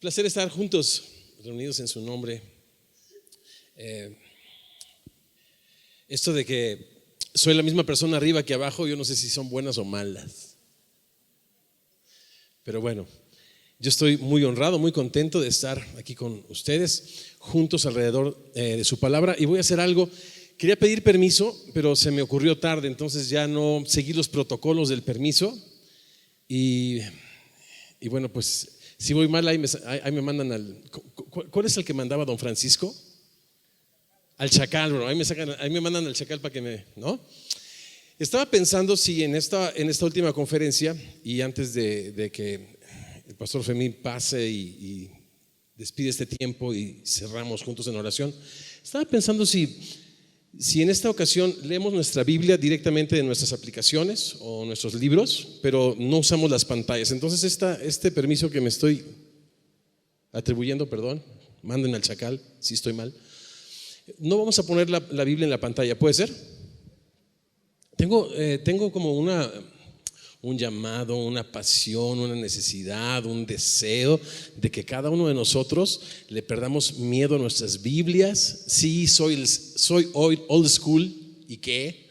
Placer estar juntos, reunidos en su nombre. Esto de que soy la misma persona arriba que abajo, yo no sé si son buenas o malas. Pero bueno, yo estoy muy honrado, muy contento de estar aquí con ustedes, juntos alrededor de su palabra. Y voy a hacer algo. Quería pedir permiso, pero se me ocurrió tarde, entonces ya no seguí los protocolos del permiso. Y bueno, pues si voy mal, ahí me mandan al… ¿Cuál es el que mandaba don Francisco? Al Chacal, bro. Ahí me mandan al Chacal para que me… ¿no? Estaba pensando si en esta última conferencia, y antes de que el pastor Fermín pase y despide este tiempo y cerramos juntos en oración, estaba pensando si en esta ocasión leemos nuestra Biblia directamente de nuestras aplicaciones o nuestros libros, pero no usamos las pantallas. Entonces este permiso que me estoy atribuyendo, perdón, manden al Chacal si estoy mal, no vamos a poner la Biblia en la pantalla, ¿puede ser? Tengo como un llamado, una pasión, una necesidad, un deseo de que cada uno de nosotros le perdamos miedo a nuestras Biblias. Sí, soy old school, ¿y qué?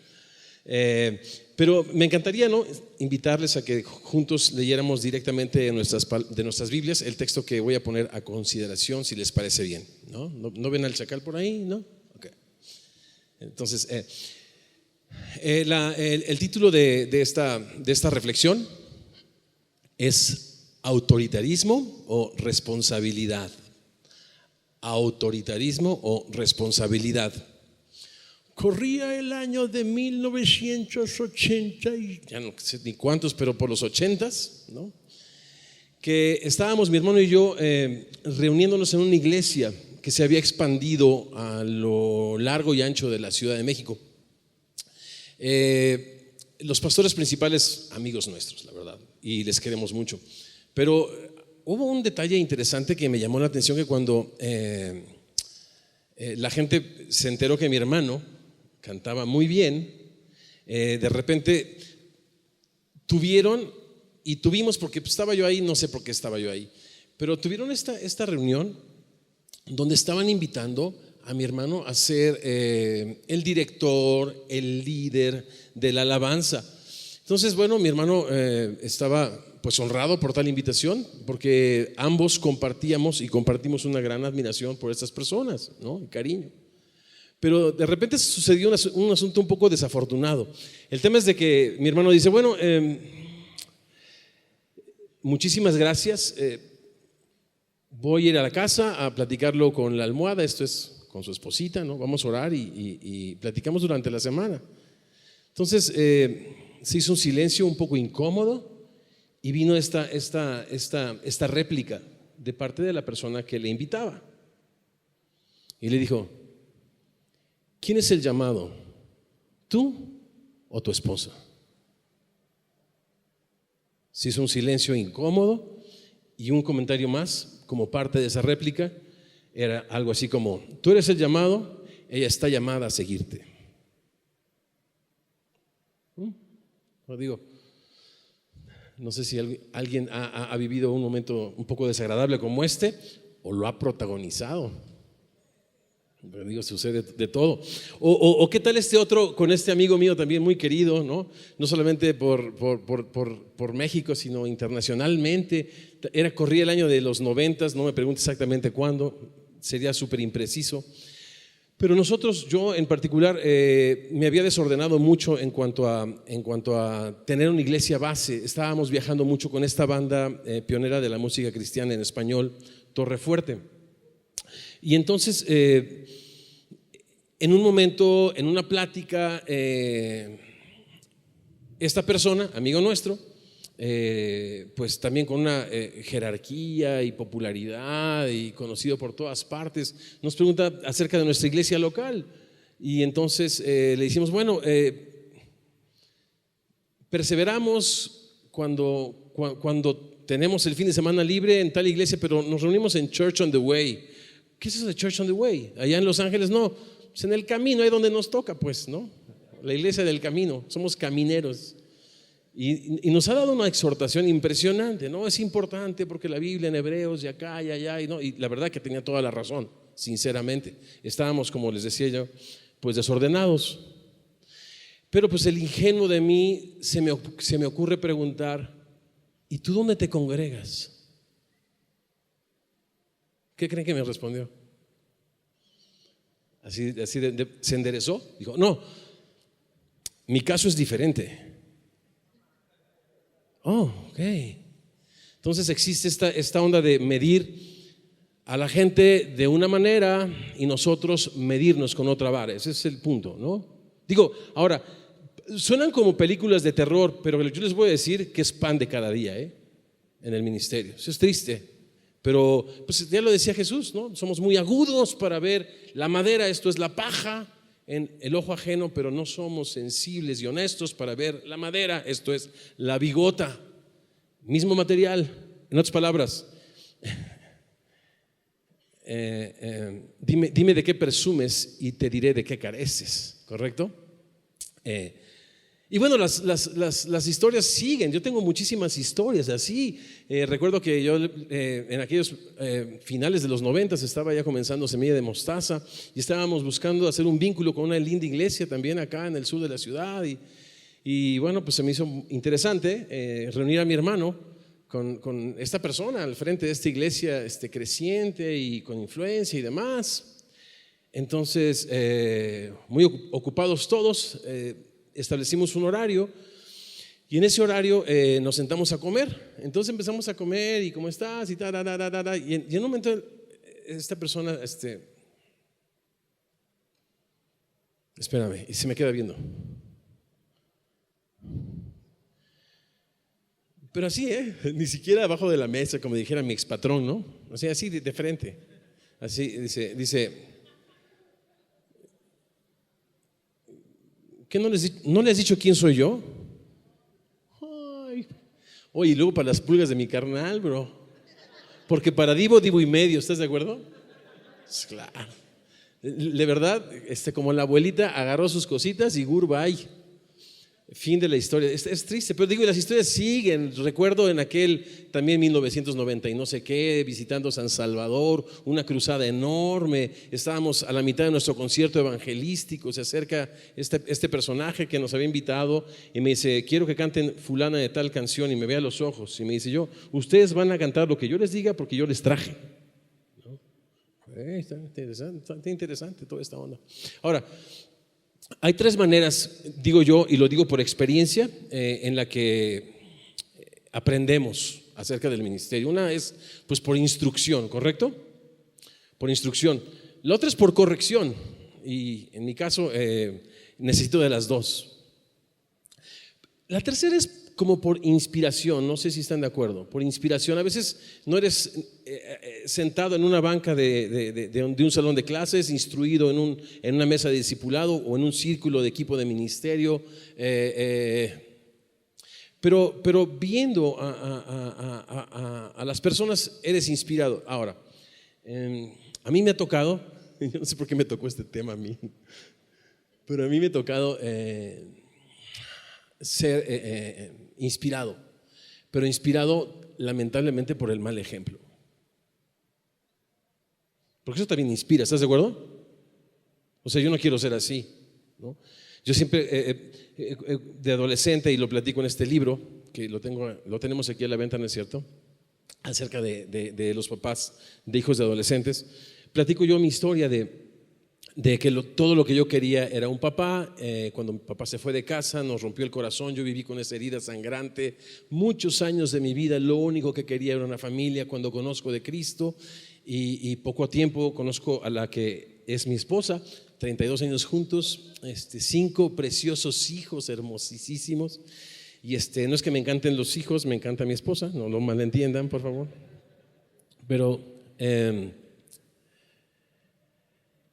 Pero me encantaría, ¿no?, invitarles a que juntos leyéramos directamente de nuestras Biblias el texto que voy a poner a consideración, si les parece bien. ¿No ven al Chacal por ahí? ¿No? Okay. Entonces… el título de esta reflexión es autoritarismo o responsabilidad. Autoritarismo o responsabilidad. Corría el año de 1980 y ya no sé ni cuántos, pero por los 80s, ¿no?, que estábamos mi hermano y yo reuniéndonos en una iglesia que se había expandido a lo largo y ancho de la Ciudad de México. Los pastores principales, amigos nuestros, la verdad, y les queremos mucho. Pero hubo un detalle interesante que me llamó la atención, que cuando la gente se enteró que mi hermano cantaba muy bien, de repente tuvimos, porque estaba yo ahí, no sé por qué estaba yo ahí, pero tuvieron esta reunión donde estaban invitando a mi hermano a ser el director, el líder de la alabanza. Entonces, bueno, mi hermano estaba pues honrado por tal invitación, porque ambos compartimos una gran admiración por estas personas, ¿no?, y cariño. Pero de repente sucedió un asunto un poco desafortunado. El tema es de que mi hermano dice, bueno, muchísimas gracias, voy a ir a la casa a platicarlo con la almohada, esto es con su esposita, ¿no? Vamos a orar y platicamos durante la semana. Entonces se hizo un silencio un poco incómodo y vino esta réplica de parte de la persona que le invitaba. Y le dijo, ¿quién es el llamado? ¿Tú o tu esposa? Se hizo un silencio incómodo y un comentario más como parte de esa réplica. Era algo así como, tú eres el llamado, ella está llamada a seguirte. Lo digo, no sé si alguien ha vivido un momento un poco desagradable como este, o lo ha protagonizado. Pero digo, sucede de todo. O qué tal este otro con este amigo mío también muy querido, ¿no? No solamente por México, sino internacionalmente. Corría el año de los 90s, no me pregunte exactamente cuándo, sería súper impreciso. Pero yo en particular me había desordenado mucho en cuanto a tener una iglesia base. Estábamos viajando mucho con esta banda pionera de la música cristiana en español, Torre Fuerte. Y entonces en un momento, en una plática, esta persona, amigo nuestro, pues también con una jerarquía y popularidad y conocido por todas partes, nos pregunta acerca de nuestra iglesia local. Y entonces le decimos, bueno, perseveramos cuando tenemos el fin de semana libre en tal iglesia, pero nos reunimos en Church on the Way. ¿Qué es eso de Church on the Way? Allá en Los Ángeles, no, pues en el camino, ahí donde nos toca, pues, ¿no? La iglesia del camino, somos camineros. Y nos ha dado una exhortación impresionante, ¿no? Es importante porque la Biblia en Hebreos y acá y allá, ¿no? Y la verdad que tenía toda la razón, sinceramente. Estábamos, como les decía yo, pues desordenados. Pero pues el ingenuo de mí se me ocurre preguntar, ¿y tú dónde te congregas? ¿Qué creen que me respondió? Se enderezó. Dijo, no, mi caso es diferente. Oh, ok. Entonces existe esta onda de medir a la gente de una manera y nosotros medirnos con otra vara. Ese es el punto, ¿no? Digo, ahora, suenan como películas de terror, pero yo les voy a decir que es pan de cada día, en el ministerio. Eso es triste, pero pues ya lo decía Jesús, ¿no? Somos muy agudos para ver la madera, esto es la paja en el ojo ajeno, pero no somos sensibles y honestos para ver la madera, esto es la bigota, mismo material. En otras palabras, dime de qué presumes y te diré de qué careces, ¿correcto? Y bueno, las historias siguen. Yo tengo muchísimas historias así. Recuerdo que yo en aquellos finales de los 90 estaba ya comenzando Semilla de Mostaza y estábamos buscando hacer un vínculo con una linda iglesia también acá en el sur de la ciudad. Y bueno, pues se me hizo interesante reunir a mi hermano con esta persona al frente de esta iglesia creciente y con influencia y demás. Entonces, muy ocupados todos, establecimos un horario y en ese horario nos sentamos a comer. Entonces empezamos a comer y ¿cómo estás? Y y en un momento esta persona, espérame, y se me queda viendo. Pero así, ni siquiera abajo de la mesa, como dijera mi expatrón, ¿no? O sea, así de frente. Así dice, ¿qué no le has dicho quién soy yo? Ay. Oye, y luego para las pulgas de mi carnal, bro. Porque para divo y medio, ¿estás de acuerdo? Pues claro. De verdad, como la abuelita agarró sus cositas y goodbye. Fin de la historia. Es triste, pero digo, las historias siguen. Recuerdo en aquel también 1990 y no sé qué, visitando San Salvador, una cruzada enorme. Estábamos a la mitad de nuestro concierto evangelístico. Se acerca este personaje que nos había invitado y me dice, quiero que canten fulana de tal canción, y me ve a los ojos y me dice, ustedes van a cantar lo que yo les diga porque yo les traje. ¿No? Está interesante toda esta onda. Ahora, hay tres maneras, digo yo, y lo digo por experiencia, en la que aprendemos acerca del ministerio. Una es pues por instrucción, ¿correcto? Por instrucción. La otra es por corrección, y en mi caso necesito de las dos. La tercera es como por inspiración, no sé si están de acuerdo, por inspiración. A veces no eres sentado en una banca de un salón de clases, instruido en una mesa de discipulado o en un círculo de equipo de ministerio, pero viendo a las personas eres inspirado. Ahora, a mí me ha tocado, yo no sé por qué me tocó este tema a mí, pero a mí me ha tocado ser inspirado, pero inspirado lamentablemente por el mal ejemplo. Porque eso también inspira, ¿estás de acuerdo? O sea, yo no quiero ser así, ¿no? Yo siempre, de adolescente, y lo platico en este libro, que lo tenemos aquí a la venta, ¿no es cierto? Acerca de los papás de hijos de adolescentes, platico yo mi historia de que todo lo que yo quería era un papá. Cuando mi papá se fue de casa, nos rompió el corazón. Yo viví con esa herida sangrante muchos años de mi vida. Lo único que quería era una familia. Cuando conozco de Cristo y poco a tiempo conozco a la que es mi esposa, 32 años juntos, 5 preciosos hijos hermosísimos. Y no es que me encanten los hijos, me encanta mi esposa, no lo malentiendan, por favor. Pero ¿qué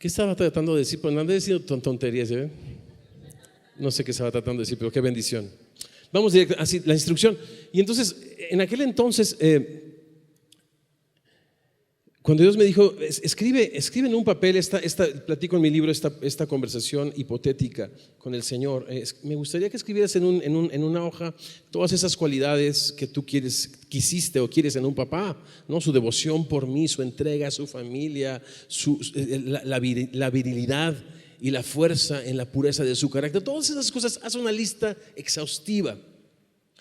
estaba tratando de decir? Pues no han decidido tonterías, ¿eh? No sé qué estaba tratando de decir, pero qué bendición. Vamos directo, así, la instrucción. Y entonces, en aquel entonces, Cuando Dios me dijo, escribe en un papel, platico en mi libro esta conversación hipotética con el Señor. Me gustaría que escribieras en una hoja todas esas cualidades que tú quisiste o quieres en un papá, ¿no? Su devoción por mí, su entrega a su familia, la virilidad y la fuerza en la pureza de su carácter. Todas esas cosas, haz una lista exhaustiva.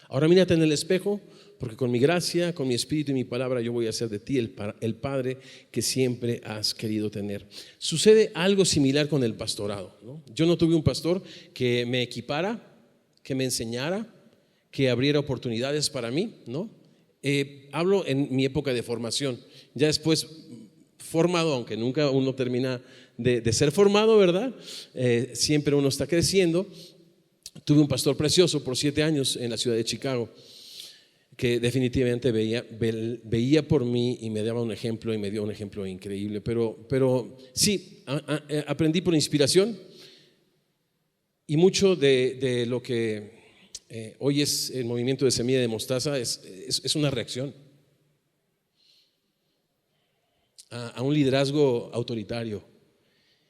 Ahora mírate en el espejo, porque con mi gracia, con mi espíritu y mi palabra yo voy a hacer de ti el padre que siempre has querido tener. Sucede algo similar con el pastorado, ¿no? Yo no tuve un pastor que me equipara, que me enseñara, que abriera oportunidades para mí, ¿no? Hablo en mi época de formación. Ya después formado, aunque nunca uno termina de ser formado, ¿verdad? Siempre uno está creciendo. Tuve un pastor precioso por 7 años en la ciudad de Chicago, que definitivamente veía por mí y me daba un ejemplo, y me dio un ejemplo increíble. Pero sí, aprendí por inspiración, y mucho de lo que hoy es el movimiento de Semilla de Mostaza es una reacción a un liderazgo autoritario.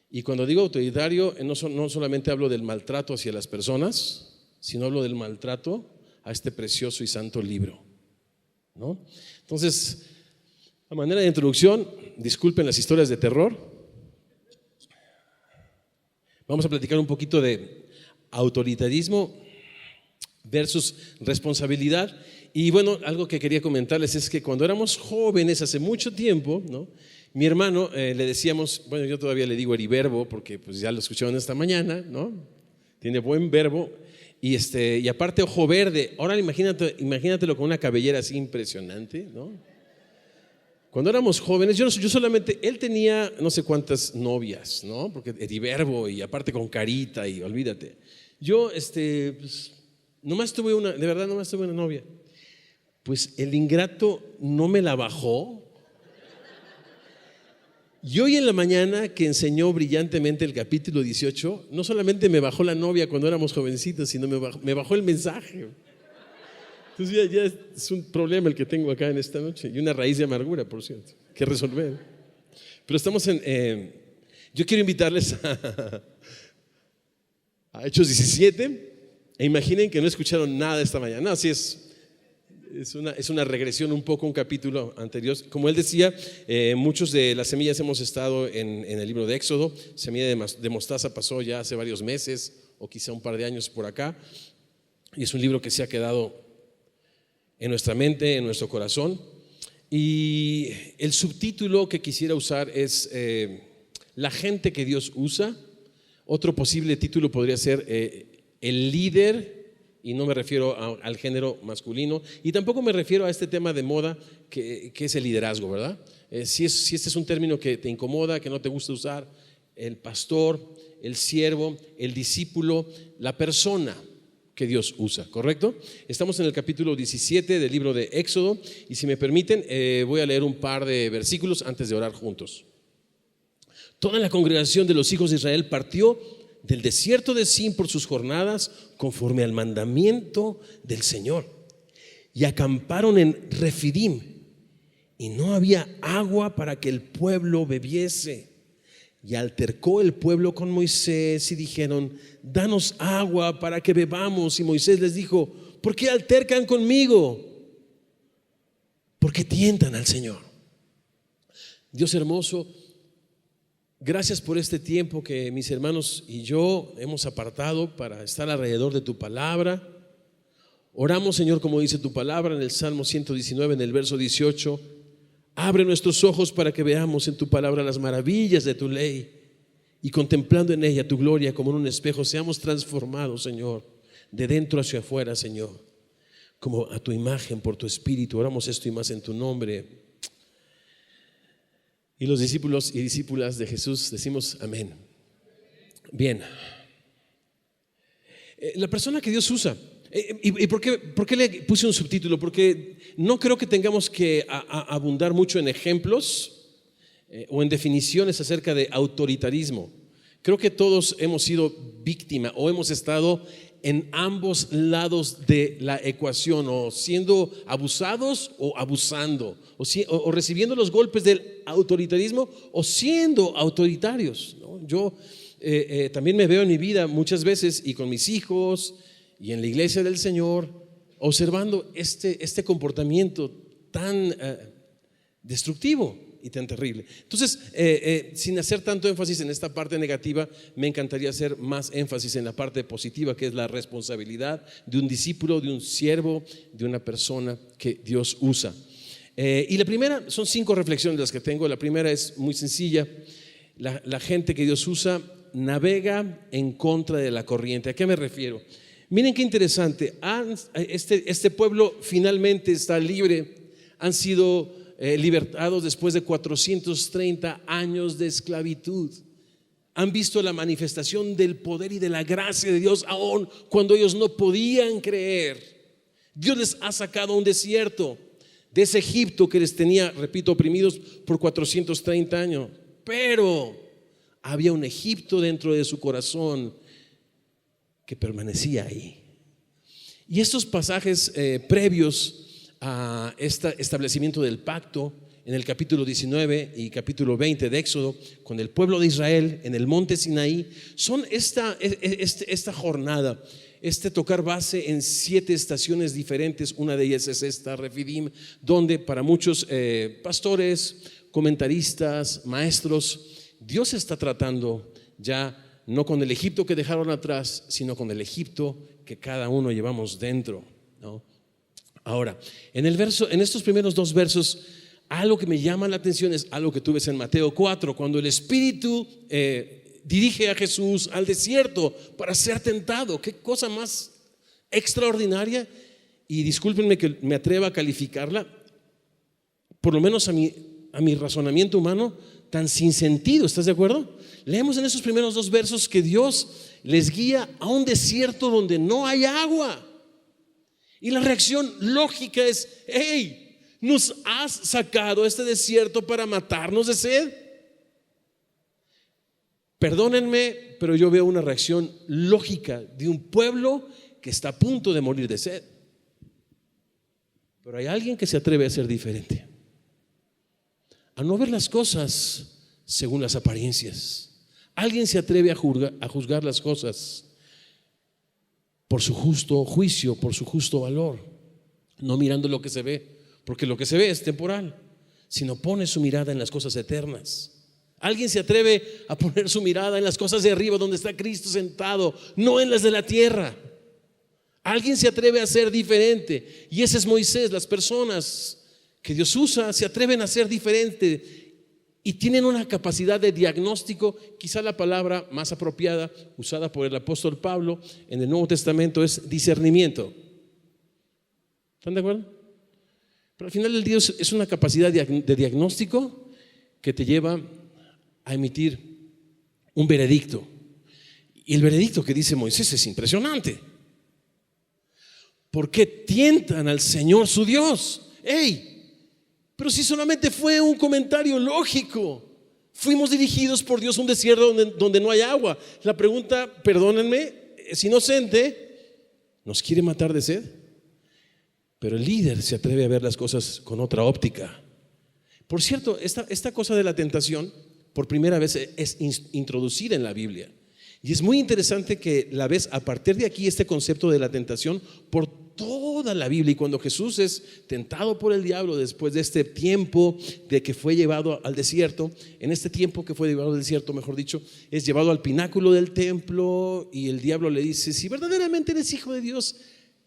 Y cuando digo autoritario, no solamente hablo del maltrato hacia las personas, sino hablo del maltrato a este precioso y santo libro, ¿no? Entonces, a manera de introducción, disculpen las historias de terror, vamos a platicar un poquito de autoritarismo versus responsabilidad. Y bueno, algo que quería comentarles es que cuando éramos jóvenes, hace mucho tiempo, ¿no? Mi hermano le decíamos, bueno, yo todavía le digo Heriberbo, porque pues ya lo escucharon esta mañana, ¿no? Tiene buen verbo. Y aparte ojo verde. Ahora imagínatelo con una cabellera así impresionante, ¿no? Cuando éramos jóvenes, yo solamente, él tenía no sé cuántas novias, ¿no? Porque Heriberbo, y aparte con carita, y olvídate. Yo, pues, nomás tuve una novia. Pues el ingrato no me la bajó. Y hoy en la mañana que enseñó brillantemente el capítulo 18, no solamente me bajó la novia cuando éramos jovencitos, sino me bajó el mensaje. Entonces ya es un problema el que tengo acá en esta noche, y una raíz de amargura, por cierto, que resolver. Pero estamos yo quiero invitarles a Hechos 17, e imaginen que no escucharon nada esta mañana. No, así es una regresión un poco a un capítulo anterior. Como él decía, muchos de las semillas hemos estado en el libro de Éxodo. Semilla de Mostaza pasó ya hace varios meses, o quizá un par de años por acá, y es un libro que se ha quedado en nuestra mente, en nuestro corazón. Y el subtítulo que quisiera usar es La gente que Dios usa. Otro posible título podría ser El líder. Y no me refiero al género masculino, y tampoco me refiero a este tema de moda que es el liderazgo, ¿verdad? Si este es un término que te incomoda, que no te gusta usar, el pastor, el siervo, el discípulo, la persona que Dios usa, ¿correcto? Estamos en el capítulo 17 del libro de Éxodo, y si me permiten, voy a leer un par de versículos antes de orar juntos. Toda la congregación de los hijos de Israel partió del desierto de Sin por sus jornadas, conforme al mandamiento del Señor, y acamparon en Refidim, y no había agua para que el pueblo bebiese. Y altercó el pueblo con Moisés y dijeron: danos agua para que bebamos. Y Moisés les dijo: ¿por qué altercan conmigo? Porque tientan al Señor. Dios hermoso, gracias por este tiempo que mis hermanos y yo hemos apartado para estar alrededor de tu palabra. Oramos, Señor, como dice tu palabra en el Salmo 119, en el verso 18: abre nuestros ojos para que veamos en tu palabra las maravillas de tu ley, y contemplando en ella tu gloria como en un espejo, seamos transformados, Señor, de dentro hacia afuera, Señor, como a tu imagen por tu Espíritu. Oramos esto y más en tu nombre. Y los discípulos y discípulas de Jesús decimos amén. Bien. La persona que Dios usa. ¿Y por qué le puse un subtítulo? Porque no creo que tengamos que abundar mucho en ejemplos o en definiciones acerca de autoritarismo. Creo que todos hemos sido víctima o hemos estado en ambos lados de la ecuación, o siendo abusados o abusando, o recibiendo los golpes del autoritarismo o siendo autoritarios, ¿no? Yo también me veo en mi vida muchas veces y con mis hijos y en la iglesia del Señor observando este comportamiento tan destructivo y tan terrible. Entonces, sin hacer tanto énfasis en esta parte negativa, me encantaría hacer más énfasis en la parte positiva, que es la responsabilidad de un discípulo, de un siervo, de una persona que Dios usa. Y la primera, son 5 reflexiones las que tengo. La primera es muy sencilla. La gente que Dios usa navega en contra de la corriente. ¿A qué me refiero? Miren qué interesante. Este pueblo finalmente está libre. Han sido libertados después de 430 años de esclavitud. Han visto la manifestación del poder y de la gracia de Dios aún cuando ellos no podían creer. Dios les ha sacado a un desierto de ese Egipto que les tenía, repito, oprimidos por 430 años. Pero había un Egipto dentro de su corazón que permanecía ahí. Y estos pasajes previos a este establecimiento del pacto, en el capítulo 19 y capítulo 20 de Éxodo, con el pueblo de Israel en el monte Sinaí, son esta jornada, tocar base en 7 estaciones diferentes. Una de ellas es esta, Refidim, donde para muchos pastores, comentaristas, maestros, Dios está tratando ya no con el Egipto que dejaron atrás, sino con el Egipto que cada uno llevamos dentro, ¿no? Ahora, en estos primeros 2 versos, algo que me llama la atención es algo que tú ves en Mateo 4, cuando el Espíritu dirige a Jesús al desierto para ser tentado. Qué cosa más extraordinaria. Y discúlpenme que me atreva a calificarla, por lo menos a mi razonamiento humano, tan sin sentido. ¿Estás de acuerdo? Leemos en esos primeros 2 versos que Dios les guía a un desierto donde no hay agua. Y la reacción lógica es: hey, ¿nos has sacado a este desierto para matarnos de sed? Perdónenme, pero yo veo una reacción lógica de un pueblo que está a punto de morir de sed. Pero hay alguien que se atreve a ser diferente, a no ver las cosas según las apariencias. Alguien se atreve a juzgar las cosas por su justo juicio, por su justo valor, no mirando lo que se ve, porque lo que se ve es temporal, sino pone su mirada en las cosas eternas. Alguien se atreve a poner su mirada en las cosas de arriba, donde está Cristo sentado, no en las de la tierra. Alguien se atreve a ser diferente, y ese es Moisés. Las personas que Dios usa se atreven a ser diferente y tienen una capacidad de diagnóstico. Quizá la palabra más apropiada usada por el apóstol Pablo en el Nuevo Testamento es discernimiento. ¿Están de acuerdo? Pero al final del día es una capacidad de diagnóstico que te lleva a emitir un veredicto. Y el veredicto que dice Moisés es impresionante. ¿Por qué tientan al Señor su Dios? ¡Ey! Pero si solamente fue un comentario lógico. Fuimos dirigidos por Dios a un desierto donde no hay agua. La pregunta, perdónenme, es inocente. ¿Nos quiere matar de sed? Pero el líder se atreve a ver las cosas con otra óptica. Por cierto, esta cosa de la tentación por primera vez es introducida en la Biblia. Y es muy interesante que la ves a partir de aquí, este concepto de la tentación por toda la Biblia. Y cuando Jesús es tentado por el diablo después de este tiempo de que fue llevado al desierto, en este tiempo que fue llevado al desierto, mejor dicho, es llevado al pináculo del templo y el diablo le dice: si verdaderamente eres hijo de Dios,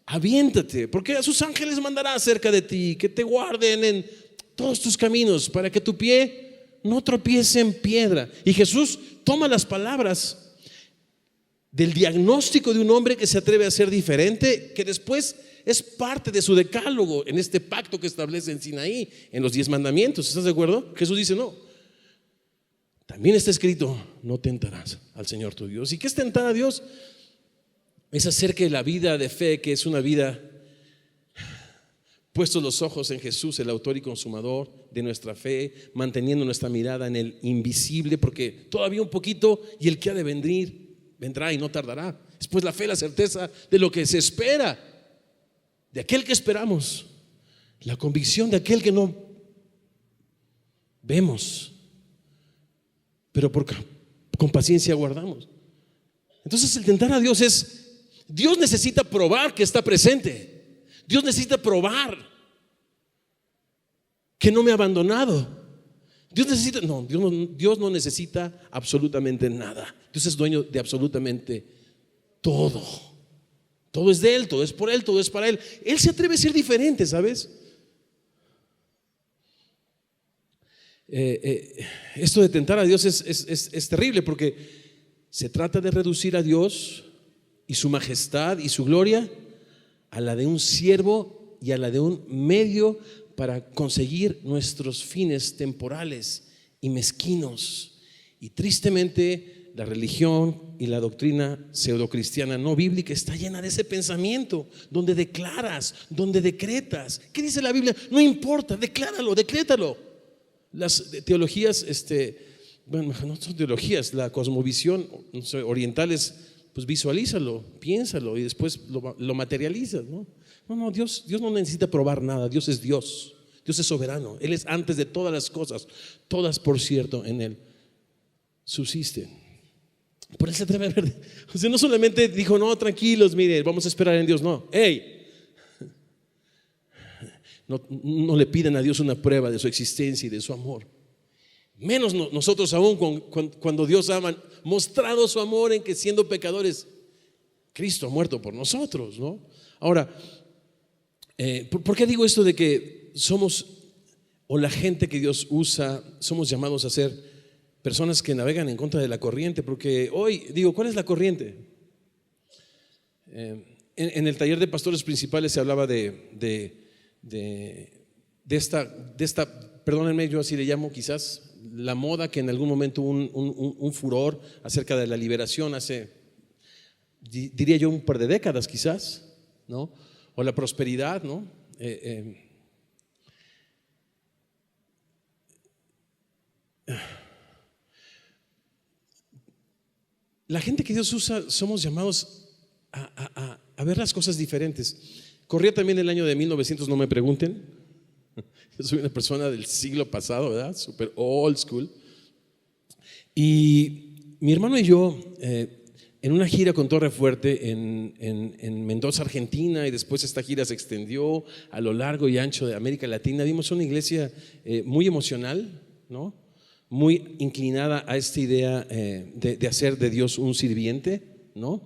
aviéntate, porque a sus ángeles mandará acerca de ti, que te guarden en todos tus caminos, para que tu pie no tropiece en piedra. Y Jesús toma las palabras del diagnóstico de un hombre que se atreve a ser diferente, que después es parte de su decálogo en este pacto que establece en Sinaí, en los 10 mandamientos. ¿Estás de acuerdo? Jesús dice: no, también está escrito: no tentarás al Señor tu Dios. ¿Y qué es tentar a Dios? Es hacer que la vida de fe, que es una vida puestos los ojos en Jesús, el autor y consumador de nuestra fe, manteniendo nuestra mirada en el invisible, porque todavía un poquito y el que ha de venir vendrá y no tardará. Después la fe, la certeza de lo que se espera, de aquel que esperamos, la convicción de aquel que no vemos, pero con paciencia guardamos. Entonces el tentar a Dios Dios necesita probar que está presente. Dios necesita probar que no me ha abandonado. Dios no necesita absolutamente nada. Dios es dueño de absolutamente todo. Todo es de Él, todo es por Él, todo es para Él. Él se atreve a ser diferente, ¿sabes? Esto de tentar a Dios es terrible, porque se trata de reducir a Dios y su majestad y su gloria a la de un siervo y a la de un medio para conseguir nuestros fines temporales y mezquinos. Y tristemente la religión y la doctrina pseudocristiana no bíblica está llena de ese pensamiento, donde declaras, donde decretas. ¿Qué dice la Biblia? No importa, decláralo, decrétalo. Las teologías, bueno, no son teologías, la cosmovisión orientales, pues visualízalo, piénsalo y después lo materializas, ¿no? No, Dios no necesita probar nada. Dios es Dios. Dios es soberano. Él es antes de todas las cosas. Todas, por cierto, en Él subsisten. Por eso se atreve a ver. O sea, no solamente dijo, no, tranquilos, mire, vamos a esperar en Dios. No, no le piden a Dios una prueba de su existencia y de su amor. Menos nosotros aún cuando Dios ha mostrado su amor en que siendo pecadores, Cristo ha muerto por nosotros, ¿no? Ahora, ¿por qué digo esto de que somos, o la gente que Dios usa, somos llamados a ser personas que navegan en contra de la corriente? Porque hoy, digo, ¿cuál es la corriente? En el taller de pastores principales se hablaba de esta, perdónenme, yo así le llamo quizás, la moda que en algún momento hubo un furor acerca de la liberación hace, diría yo, un par de décadas quizás, ¿no? O la prosperidad, ¿no? La gente que Dios usa somos llamados a ver las cosas diferentes. Corría también el año de 1900, no me pregunten. Yo soy una persona del siglo pasado, ¿verdad? Super old school. Y mi hermano y yo, en una gira con Torre Fuerte en Mendoza, Argentina, y después esta gira se extendió a lo largo y ancho de América Latina, vimos una iglesia muy emocional, ¿no? Muy inclinada a esta idea de hacer de Dios un sirviente, ¿no?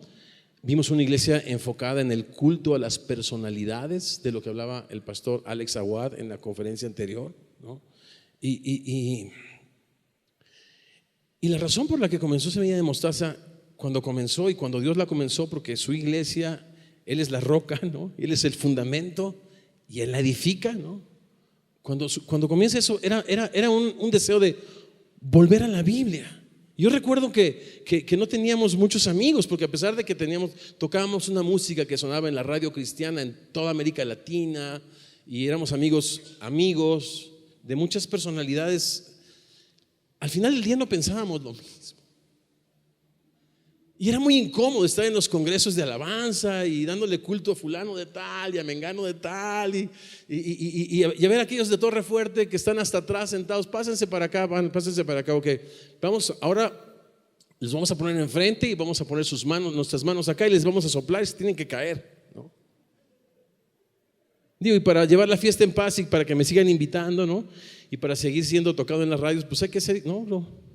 Vimos una iglesia enfocada en el culto a las personalidades, de lo que hablaba el pastor Alex Aguad en la conferencia anterior, ¿no? Y la razón por la que comenzó Semilla de Mostaza, cuando comenzó y cuando Dios la comenzó, porque su iglesia, Él es la roca, ¿no? Él es el fundamento y Él la edifica, ¿no? Cuando comienza eso, era un deseo de volver a la Biblia. Yo recuerdo que no teníamos muchos amigos, porque a pesar de que tocábamos una música que sonaba en la radio cristiana en toda América Latina, y éramos amigos de muchas personalidades, al final del día no pensábamos lo mismo. Y era muy incómodo estar en los congresos de alabanza y dándole culto a fulano de tal y a mengano de tal y a ver a aquellos de Torre Fuerte que están hasta atrás sentados. Pásense para acá, ok. Vamos, ahora les vamos a poner enfrente y vamos a poner nuestras manos acá y les vamos a soplar y se tienen que caer, ¿no? Digo, y para llevar la fiesta en paz y para que me sigan invitando, ¿no? Y para seguir siendo tocado en las radios, pues hay que ser, no.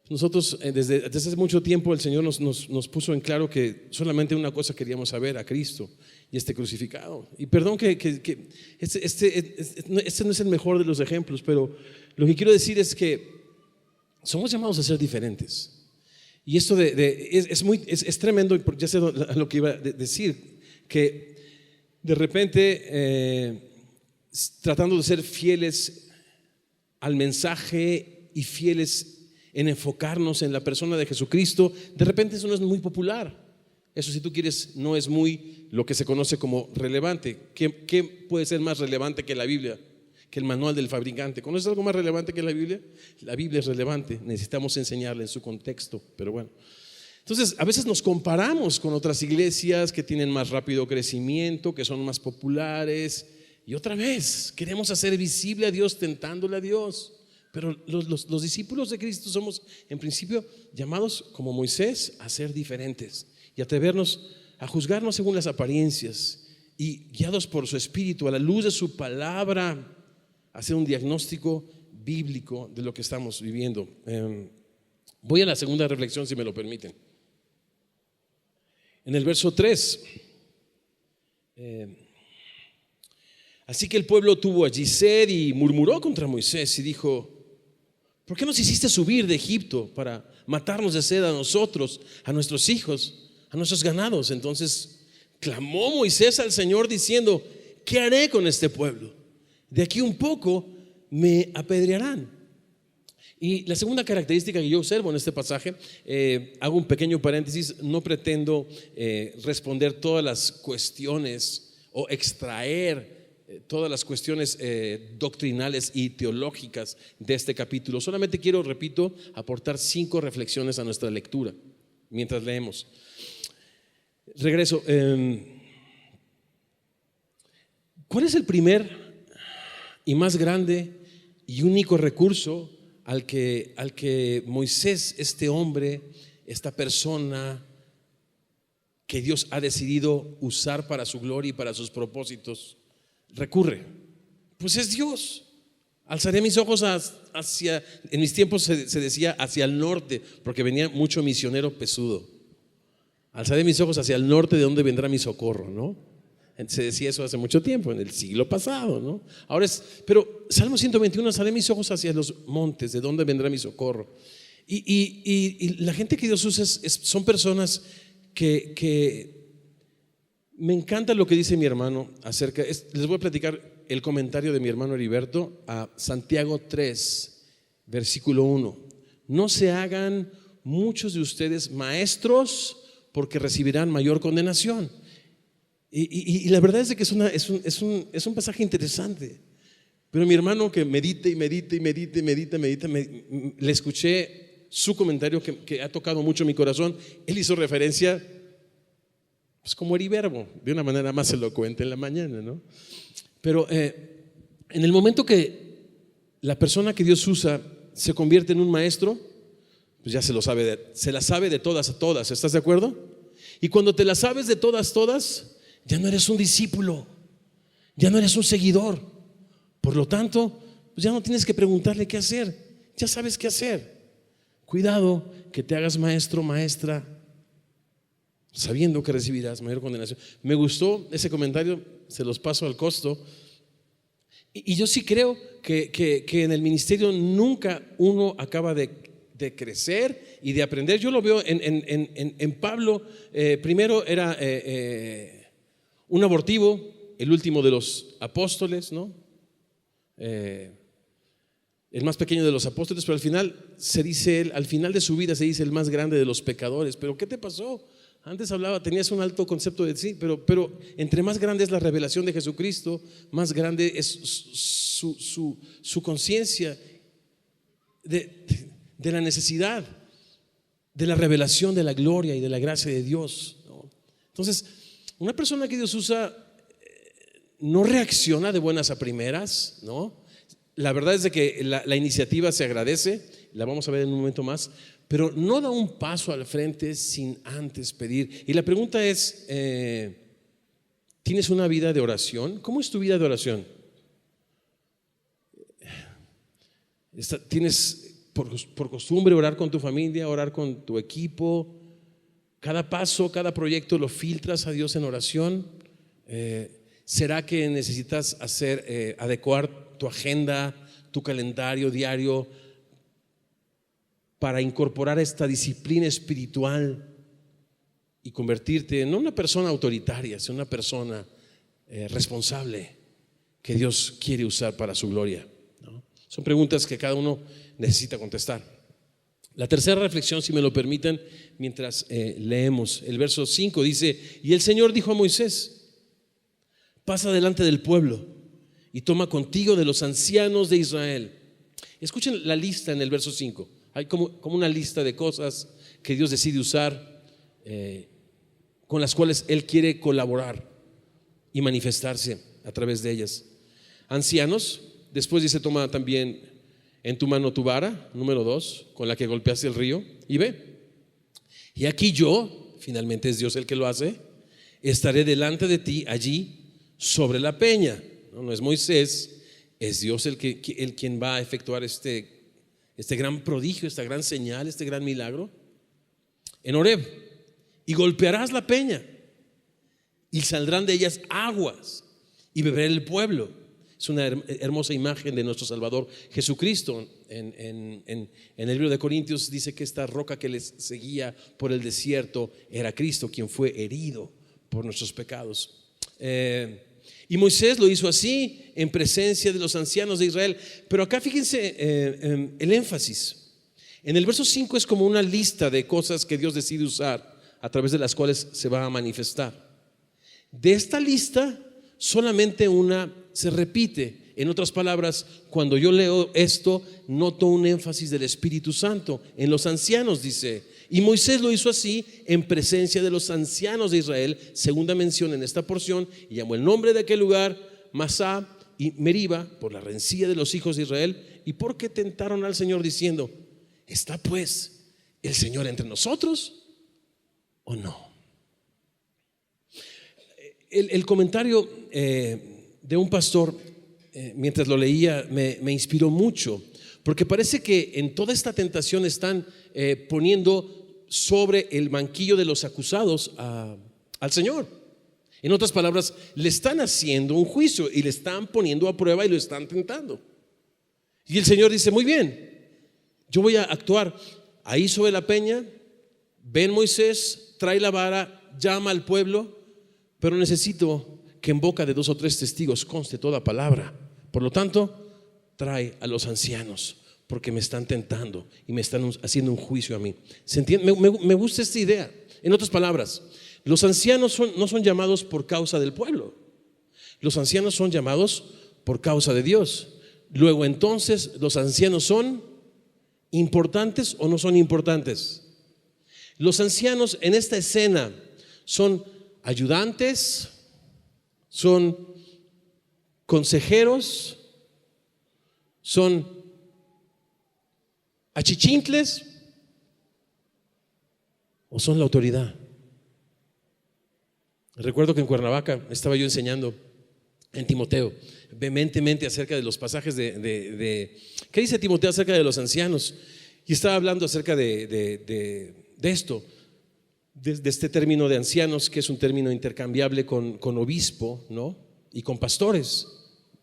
Nosotros desde hace mucho tiempo el Señor nos puso en claro que solamente una cosa queríamos saber: a Cristo y crucificado. Y perdón que este no es el mejor de los ejemplos, pero lo que quiero decir es que somos llamados a ser diferentes. Y esto es tremendo, ya sé lo que iba a decir, que de repente tratando de ser fieles al mensaje y fieles en enfocarnos en la persona de Jesucristo, de repente eso no es muy popular. Eso, si tú quieres, no es muy lo que se conoce como relevante. ¿Qué puede ser más relevante que la Biblia? Que el manual del fabricante. ¿Conoces algo más relevante que la Biblia? La Biblia es relevante, necesitamos enseñarla en su contexto, pero bueno. Entonces, a veces nos comparamos con otras iglesias que tienen más rápido crecimiento, que son más populares. Y otra vez, queremos hacer visible a Dios tentándole a Dios. Pero los discípulos de Cristo somos, en principio, llamados como Moisés a ser diferentes y atrevernos a juzgarnos según las apariencias y guiados por su Espíritu, a la luz de su palabra, hacer un diagnóstico bíblico de lo que estamos viviendo. Voy a la segunda reflexión, si me lo permiten. En el verso 3, así que el pueblo tuvo allí sed y murmuró contra Moisés y dijo: ¿por qué nos hiciste subir de Egipto para matarnos de sed a nosotros, a nuestros hijos, a nuestros ganados? Entonces clamó Moisés al Señor diciendo: ¿qué haré con este pueblo? De aquí un poco me apedrearán. Y la segunda característica que yo observo en este pasaje, hago un pequeño paréntesis, no pretendo responder todas las cuestiones o extraer todas las cuestiones doctrinales y teológicas de este capítulo. Solamente quiero, repito, aportar 5 reflexiones a nuestra lectura mientras leemos. Regreso. ¿Cuál es el primer y más grande y único recurso al que Moisés, este hombre, esta persona que Dios ha decidido usar para su gloria y para sus propósitos, recurre? Pues es Dios. Alzaré mis ojos hacia, en mis tiempos se decía hacia el norte, porque venía mucho misionero pesudo. Alzaré mis ojos hacia el norte, de donde vendrá mi socorro, ¿no? Se decía eso hace mucho tiempo, en el siglo pasado, ¿no? Pero Salmo 121, alzaré mis ojos hacia los montes, de donde vendrá mi socorro. Y la gente que Dios usa son personas que me encanta lo que dice mi hermano acerca. Les voy a platicar el comentario de mi hermano Heriberto a Santiago 3, versículo 1. No se hagan muchos de ustedes maestros, porque recibirán mayor condenación. Y la verdad es que es un pasaje interesante. Pero mi hermano, que medita, le escuché su comentario que ha tocado mucho mi corazón. Él hizo referencia, pues, como Heriberto, de una manera más elocuente en la mañana, ¿no? Pero en el momento que la persona que Dios usa se convierte en un maestro, pues ya se la sabe de todas a todas. ¿Estás de acuerdo? Y cuando te la sabes de todas, ya no eres un discípulo, ya no eres un seguidor. Por lo tanto, pues ya no tienes que preguntarle qué hacer, ya sabes qué hacer. Cuidado que te hagas maestro, maestra, sabiendo que recibirás mayor condenación. Me gustó ese comentario, se los paso al costo. Y yo sí creo que en el ministerio nunca uno acaba de crecer y de aprender. Yo lo veo en Pablo. Primero era un abortivo, el último de los apóstoles, ¿no? El más pequeño de los apóstoles, pero al final se dice, al final de su vida se dice el más grande de los pecadores. ¿Pero qué te pasó? Antes tenías un alto concepto de sí, pero entre más grande es la revelación de Jesucristo, más grande es su conciencia de la necesidad de la revelación de la gloria y de la gracia de Dios, ¿no? Entonces, una persona que Dios usa no reacciona de buenas a primeras, ¿no? La verdad es de que la iniciativa se agradece, la vamos a ver en un momento más, pero no da un paso al frente sin antes pedir. Y la pregunta es, ¿tienes una vida de oración? ¿Cómo es tu vida de oración? ¿Tienes por costumbre orar con tu familia, orar con tu equipo? Cada paso, cada proyecto lo filtras a Dios en oración. ¿Será que necesitas adecuar tu agenda, tu calendario diario para incorporar esta disciplina espiritual y convertirte no en una persona autoritaria, sino una persona responsable que Dios quiere usar para su gloria, ¿no? Son preguntas que cada uno necesita contestar. La tercera reflexión, si me lo permiten, mientras leemos el verso 5, dice: y el Señor dijo a Moisés: pasa delante del pueblo y toma contigo de los ancianos de Israel. Escuchen la lista en el verso 5. Hay como una lista de cosas que Dios decide usar. con las cuales Él quiere colaborar y manifestarse a través de ellas. Ancianos, después dice: toma también en tu mano tu vara, número 2, con la que golpeaste el río, y ve. Y aquí yo, finalmente es Dios el que lo hace, estaré delante de ti allí sobre la peña. No es Moisés, es Dios el quien va a efectuar este gran prodigio, esta gran señal, este gran milagro en Horeb. Y golpearás la peña y saldrán de ellas aguas y beberá el pueblo. Es una hermosa imagen de nuestro Salvador Jesucristo. En el libro de Corintios dice que esta roca que les seguía por el desierto era Cristo, quien fue herido por nuestros pecados. Y Moisés lo hizo así en presencia de los ancianos de Israel. Pero acá fíjense el énfasis. En el verso 5 es como una lista de cosas que Dios decide usar, a través de las cuales se va a manifestar. De esta lista solamente una se repite. En otras palabras, cuando yo leo esto, noto un énfasis del Espíritu Santo en los ancianos, dice. Y Moisés lo hizo así en presencia de los ancianos de Israel. Segunda mención en esta porción, y llamó el nombre de aquel lugar Masá y Meriba, por la rencilla de los hijos de Israel, y porque tentaron al Señor diciendo: ¿está pues el Señor entre nosotros o no? El comentario de un pastor, mientras lo leía, me inspiró mucho, porque parece que en toda esta tentación están poniendo sobre el banquillo de los acusados al Señor. En otras palabras, le están haciendo un juicio y le están poniendo a prueba y lo están tentando. Y el Señor dice: muy bien, yo voy a actuar ahí sobre la peña. Ven, Moisés, trae la vara, llama al pueblo, pero necesito que en boca de 2 o 3 testigos conste toda palabra. Por lo tanto, trae a los ancianos, porque me están tentando y me están haciendo un juicio a mí. ¿Se entiende? Me gusta esta idea. En otras palabras, los ancianos no son llamados por causa del pueblo. Los ancianos son llamados por causa de Dios. Luego, entonces, ¿los ancianos son importantes o no son importantes? Los ancianos en esta escena son ayudantes, son consejeros, son achichincles, o son la autoridad. Recuerdo que en Cuernavaca estaba yo enseñando en Timoteo vehementemente acerca de los pasajes ¿qué dice Timoteo acerca de los ancianos? Y estaba hablando acerca de esto, de este término de ancianos, que es un término intercambiable con obispo, ¿no? Y con pastores.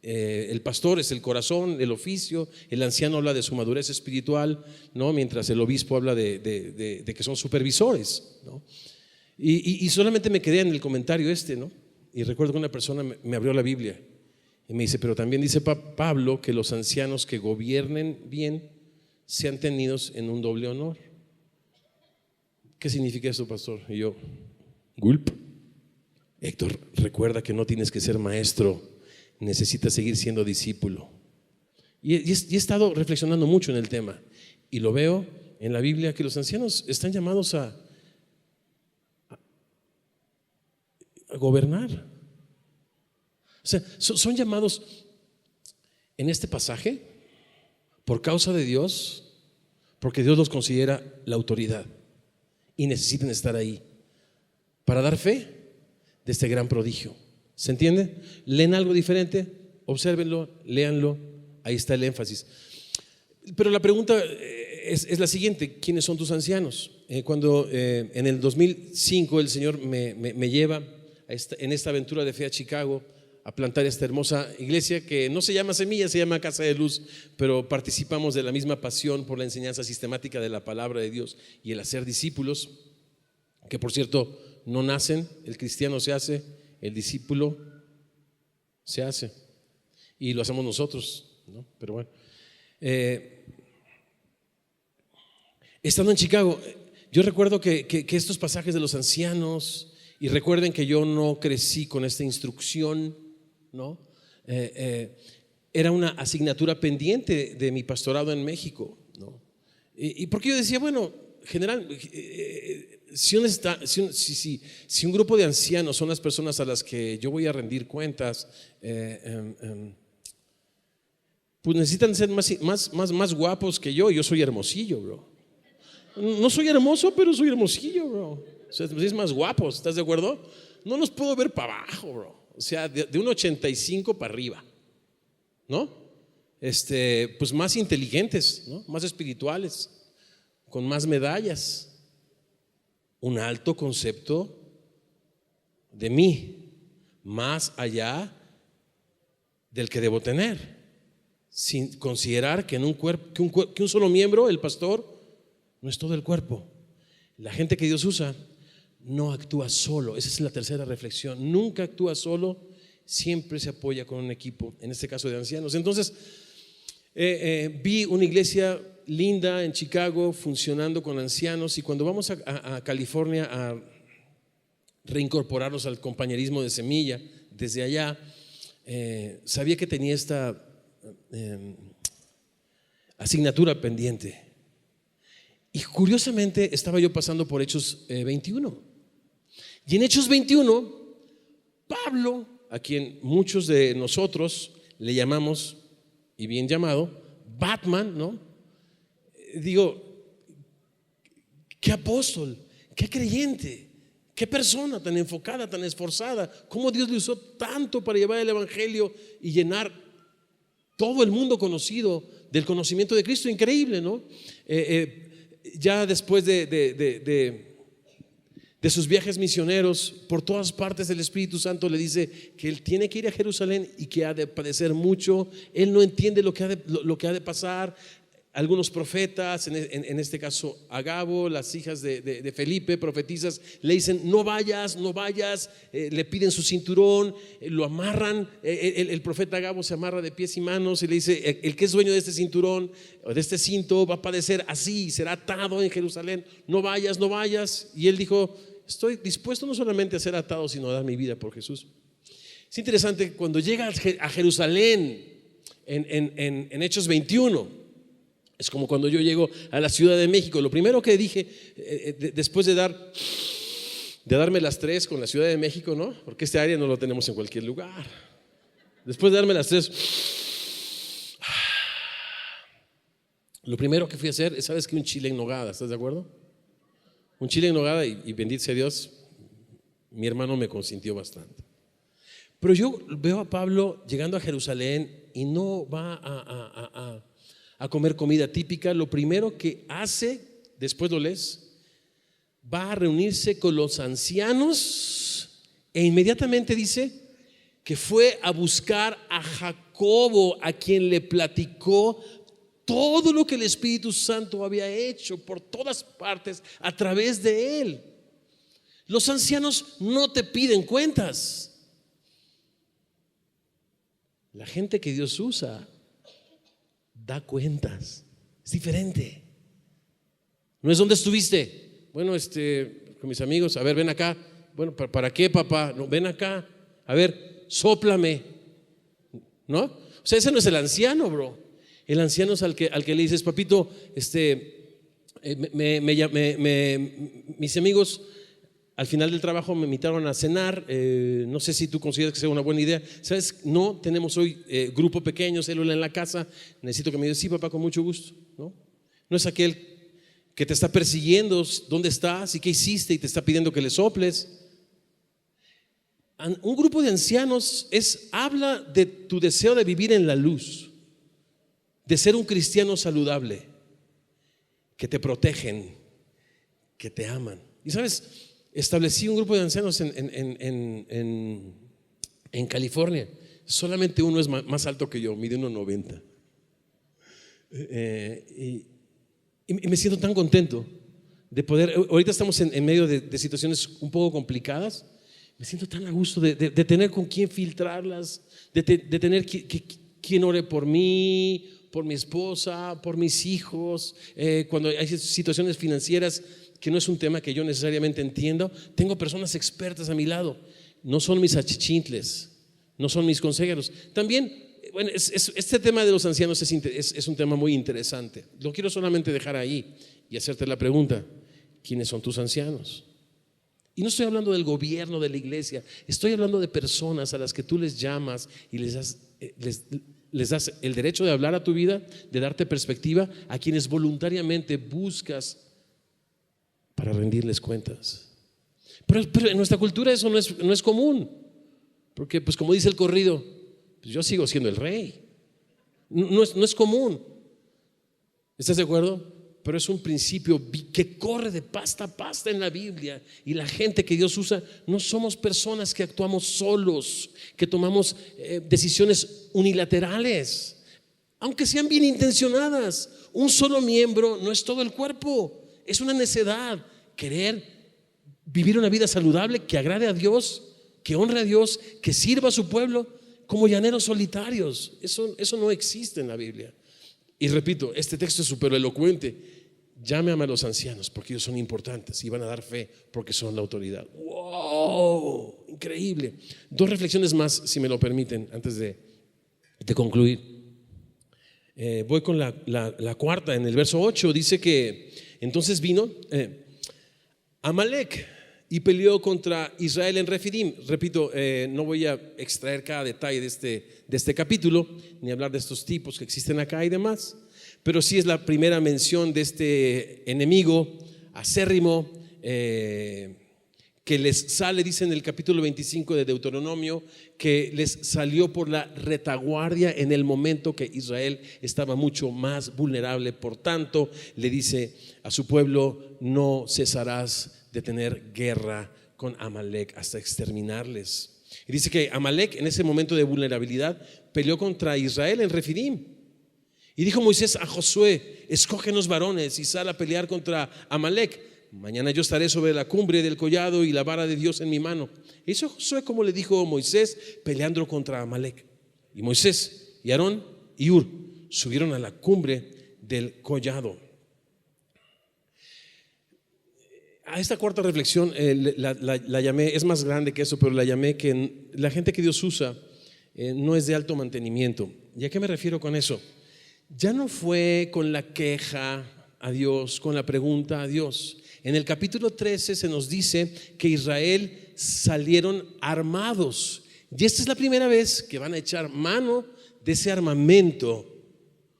El pastor es el corazón, el oficio. El anciano habla de su madurez espiritual, ¿no? Mientras el obispo habla de que son supervisores, ¿no? Y solamente me quedé en el comentario ¿no? Y recuerdo que una persona me abrió la Biblia y me dice: pero también dice Pablo que los ancianos que gobiernen bien sean tenidos en un doble honor. ¿Qué significa eso, pastor? Y yo: gulp. Héctor, recuerda que no tienes que ser maestro, necesitas seguir siendo discípulo. Y he estado reflexionando mucho en el tema, y lo veo en la Biblia, que los ancianos están llamados a gobernar. O sea, son llamados en este pasaje por causa de Dios, porque Dios los considera la autoridad y necesitan estar ahí para dar fe de este gran prodigio. ¿Se entiende? ¿Leen algo diferente? Obsérvenlo, léanlo. Ahí está el énfasis. Pero la pregunta es la siguiente: ¿quiénes son tus ancianos? Cuando en el 2005 el Señor me lleva en esta aventura de fe a Chicago a plantar esta hermosa iglesia que no se llama Semilla, se llama Casa de Luz, pero participamos de la misma pasión por la enseñanza sistemática de la palabra de Dios y el hacer discípulos, que por cierto no nacen, el cristiano se hace, el discípulo se hace, y lo hacemos nosotros, ¿no? Pero bueno, estando en Chicago, yo recuerdo que estos pasajes de los ancianos, y recuerden que yo no crecí con esta instrucción, ¿no? Era una asignatura pendiente de mi pastorado en México, ¿no? Y porque yo decía, bueno, general, si un grupo de ancianos son las personas a las que yo voy a rendir cuentas, pues necesitan ser más guapos que yo. Yo soy hermosillo, bro. No soy hermoso, pero soy hermosillo, bro. O sea, es más guapo, ¿estás de acuerdo? No los puedo ver para abajo, bro. O sea, de un 85 para arriba, ¿no? Pues más inteligentes, ¿no? Más espirituales, con más medallas, un alto concepto de mí, más allá del que debo tener, sin considerar que en un cuerpo, que un solo miembro, el pastor, no es todo el cuerpo. La gente que Dios usa no actúa solo. Esa es la tercera reflexión. Nunca actúa solo, siempre se apoya con un equipo, en este caso de ancianos. Entonces, vi una iglesia linda en Chicago funcionando con ancianos, y cuando vamos a California a reincorporarnos al compañerismo de Semilla, desde allá, sabía que tenía esta asignatura pendiente. Y curiosamente estaba yo pasando por Hechos 21. Y en Hechos 21, Pablo, a quien muchos de nosotros le llamamos, y bien llamado, Batman, ¿no? Digo, qué apóstol, qué creyente, qué persona tan enfocada, tan esforzada. Cómo Dios le usó tanto para llevar el evangelio y llenar todo el mundo conocido del conocimiento de Cristo. Increíble, ¿no? Ya después de sus viajes misioneros por todas partes, el Espíritu Santo le dice que él tiene que ir a Jerusalén y que ha de padecer mucho. Él no entiende lo que ha de pasar. Algunos profetas, en este caso Agabo, las hijas de Felipe, profetizas, le dicen no vayas, le piden su cinturón, lo amarran. El profeta Agabo se amarra de pies y manos y le dice: el que es dueño de este cinturón o de este cinto va a padecer así, será atado en Jerusalén, no vayas. Y él dijo: estoy dispuesto no solamente a ser atado, sino a dar mi vida por Jesús. Es interesante, cuando llega a Jerusalén en Hechos 21, es como cuando yo llego a la Ciudad de México. Lo primero que dije, después de darme las tres con la Ciudad de México, ¿no? Porque este área no lo tenemos en cualquier lugar. Después de darme las tres, lo primero que fui a hacer, ¿sabes qué? Un chile en nogada, ¿estás de acuerdo? Un chile en nogada, y bendito sea Dios, mi hermano me consintió bastante. Pero yo veo a Pablo llegando a Jerusalén y no va a comer comida típica. Lo primero que hace, después lo lees, va a reunirse con los ancianos e inmediatamente dice que fue a buscar a Jacobo, a quien le platicó todo lo que el Espíritu Santo había hecho por todas partes a través de él. Los ancianos no te piden cuentas. La gente que Dios usa da cuentas. Es diferente. No es dónde estuviste. Bueno, con mis amigos, a ver, ven acá. Bueno, ¿para qué, papá? No, ven acá. A ver, sóplame. ¿No? O sea, ese no es el anciano, bro. El anciano es al que le dices: papito, mis amigos al final del trabajo me invitaron a cenar. No sé si tú consideras que sea una buena idea. ¿Sabes? No tenemos hoy grupo pequeño, célula en la casa. Necesito que me digas: sí, papá, con mucho gusto. No es aquel que te está persiguiendo dónde estás y qué hiciste y te está pidiendo que le soples. Un grupo de ancianos habla de tu deseo de vivir en la luz, de ser un cristiano saludable, que te protegen, que te aman. Y sabes, establecí un grupo de ancianos en California. Solamente uno es más alto que yo, mide 1.90. Y me siento tan contento de poder. Ahorita estamos en medio de situaciones un poco complicadas. Me siento tan a gusto de tener con quién filtrarlas, de tener quien ore por mí, por mi esposa, por mis hijos. Cuando hay situaciones financieras que no es un tema que yo necesariamente entiendo, tengo personas expertas a mi lado. No son mis achichintles, no son mis consejeros. También, bueno, este tema de los ancianos es un tema muy interesante. Lo quiero solamente dejar ahí y hacerte la pregunta: quiénes son tus ancianos. Y no estoy hablando del gobierno de la iglesia, estoy hablando de personas a las que tú les llamas y les das el derecho de hablar a tu vida, de darte perspectiva, a quienes voluntariamente buscas para rendirles cuentas. Pero en nuestra cultura eso no es común, porque pues como dice el corrido, pues yo sigo siendo el rey. No es común. ¿Estás de acuerdo? Pero es un principio que corre de pasta a pasta en la Biblia. Y la gente que Dios usa, no somos personas que actuamos solos, que tomamos decisiones unilaterales, aunque sean bien intencionadas. Un solo miembro no es todo el cuerpo. Es una necedad querer vivir una vida saludable que agrade a Dios, que honre a Dios, que sirva a su pueblo como llaneros solitarios. Eso no existe en la Biblia. Y repito, este texto es súper elocuente. Llámame a los ancianos porque ellos son importantes y van a dar fe porque son la autoridad. ¡Wow! Increíble. 2 reflexiones más, si me lo permiten, antes de concluir. Voy con la cuarta. En el verso 8 dice que entonces vino Amalek y peleó contra Israel en Refidim. Repito, no voy a extraer cada detalle de este capítulo, ni hablar de estos tipos que existen acá y demás, pero sí es la primera mención de este enemigo acérrimo que les sale, dice en el capítulo 25 de Deuteronomio, que les salió por la retaguardia en el momento que Israel estaba mucho más vulnerable. Por tanto, le dice a su pueblo: no cesarás de tener guerra con Amalek hasta exterminarles. Y dice que Amalek en ese momento de vulnerabilidad peleó contra Israel en Refidim. Y dijo Moisés a Josué: escógenos varones y sal a pelear contra Amalek. Mañana yo estaré sobre la cumbre del collado y la vara de Dios en mi mano. Hizo Josué como le dijo Moisés, peleando contra Amalek. Y Moisés y Aarón y Hur subieron a la cumbre del collado. A esta cuarta reflexión la llamé, es más grande que eso, pero la llamé que la gente que Dios usa no es de alto mantenimiento. ¿Y a qué me refiero con eso? Ya no fue con la queja a Dios, con la pregunta a Dios. En el capítulo 13 se nos dice que Israel salieron armados. Y esta es la primera vez que van a echar mano de ese armamento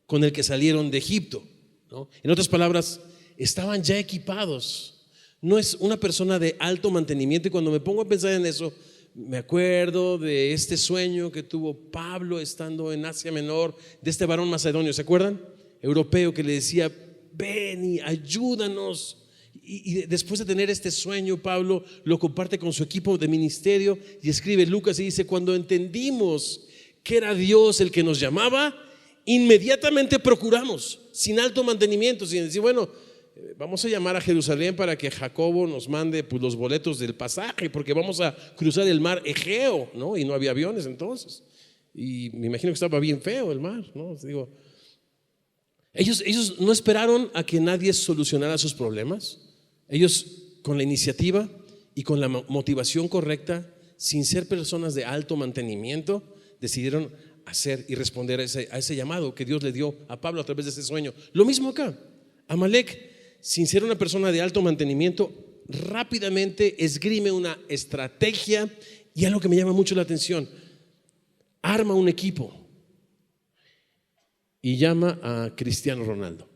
con el que salieron de Egipto, ¿no? En otras palabras, estaban ya equipados. No es una persona de alto mantenimiento. Y cuando me pongo a pensar en eso, me acuerdo de este sueño que tuvo Pablo estando en Asia Menor, de este varón macedonio, ¿se acuerdan? Europeo, que le decía: ven y ayúdanos. Y después de tener este sueño, Pablo lo comparte con su equipo de ministerio y escribe Lucas y dice: cuando entendimos que era Dios el que nos llamaba, inmediatamente procuramos, sin alto mantenimiento, sin decir, bueno, vamos a llamar a Jerusalén para que Jacobo nos mande pues, los boletos del pasaje, porque vamos a cruzar el mar Egeo, ¿no? Y no había aviones entonces. Y me imagino que estaba bien feo el mar, ¿no? Digo, ellos no esperaron a que nadie solucionara sus problemas. Ellos, con la iniciativa y con la motivación correcta, sin ser personas de alto mantenimiento, decidieron hacer y responder a ese llamado que Dios le dio a Pablo a través de ese sueño. Lo mismo acá. Amalek, sin ser una persona de alto mantenimiento, rápidamente esgrime una estrategia y algo que me llama mucho la atención: arma un equipo y llama a Cristiano Ronaldo,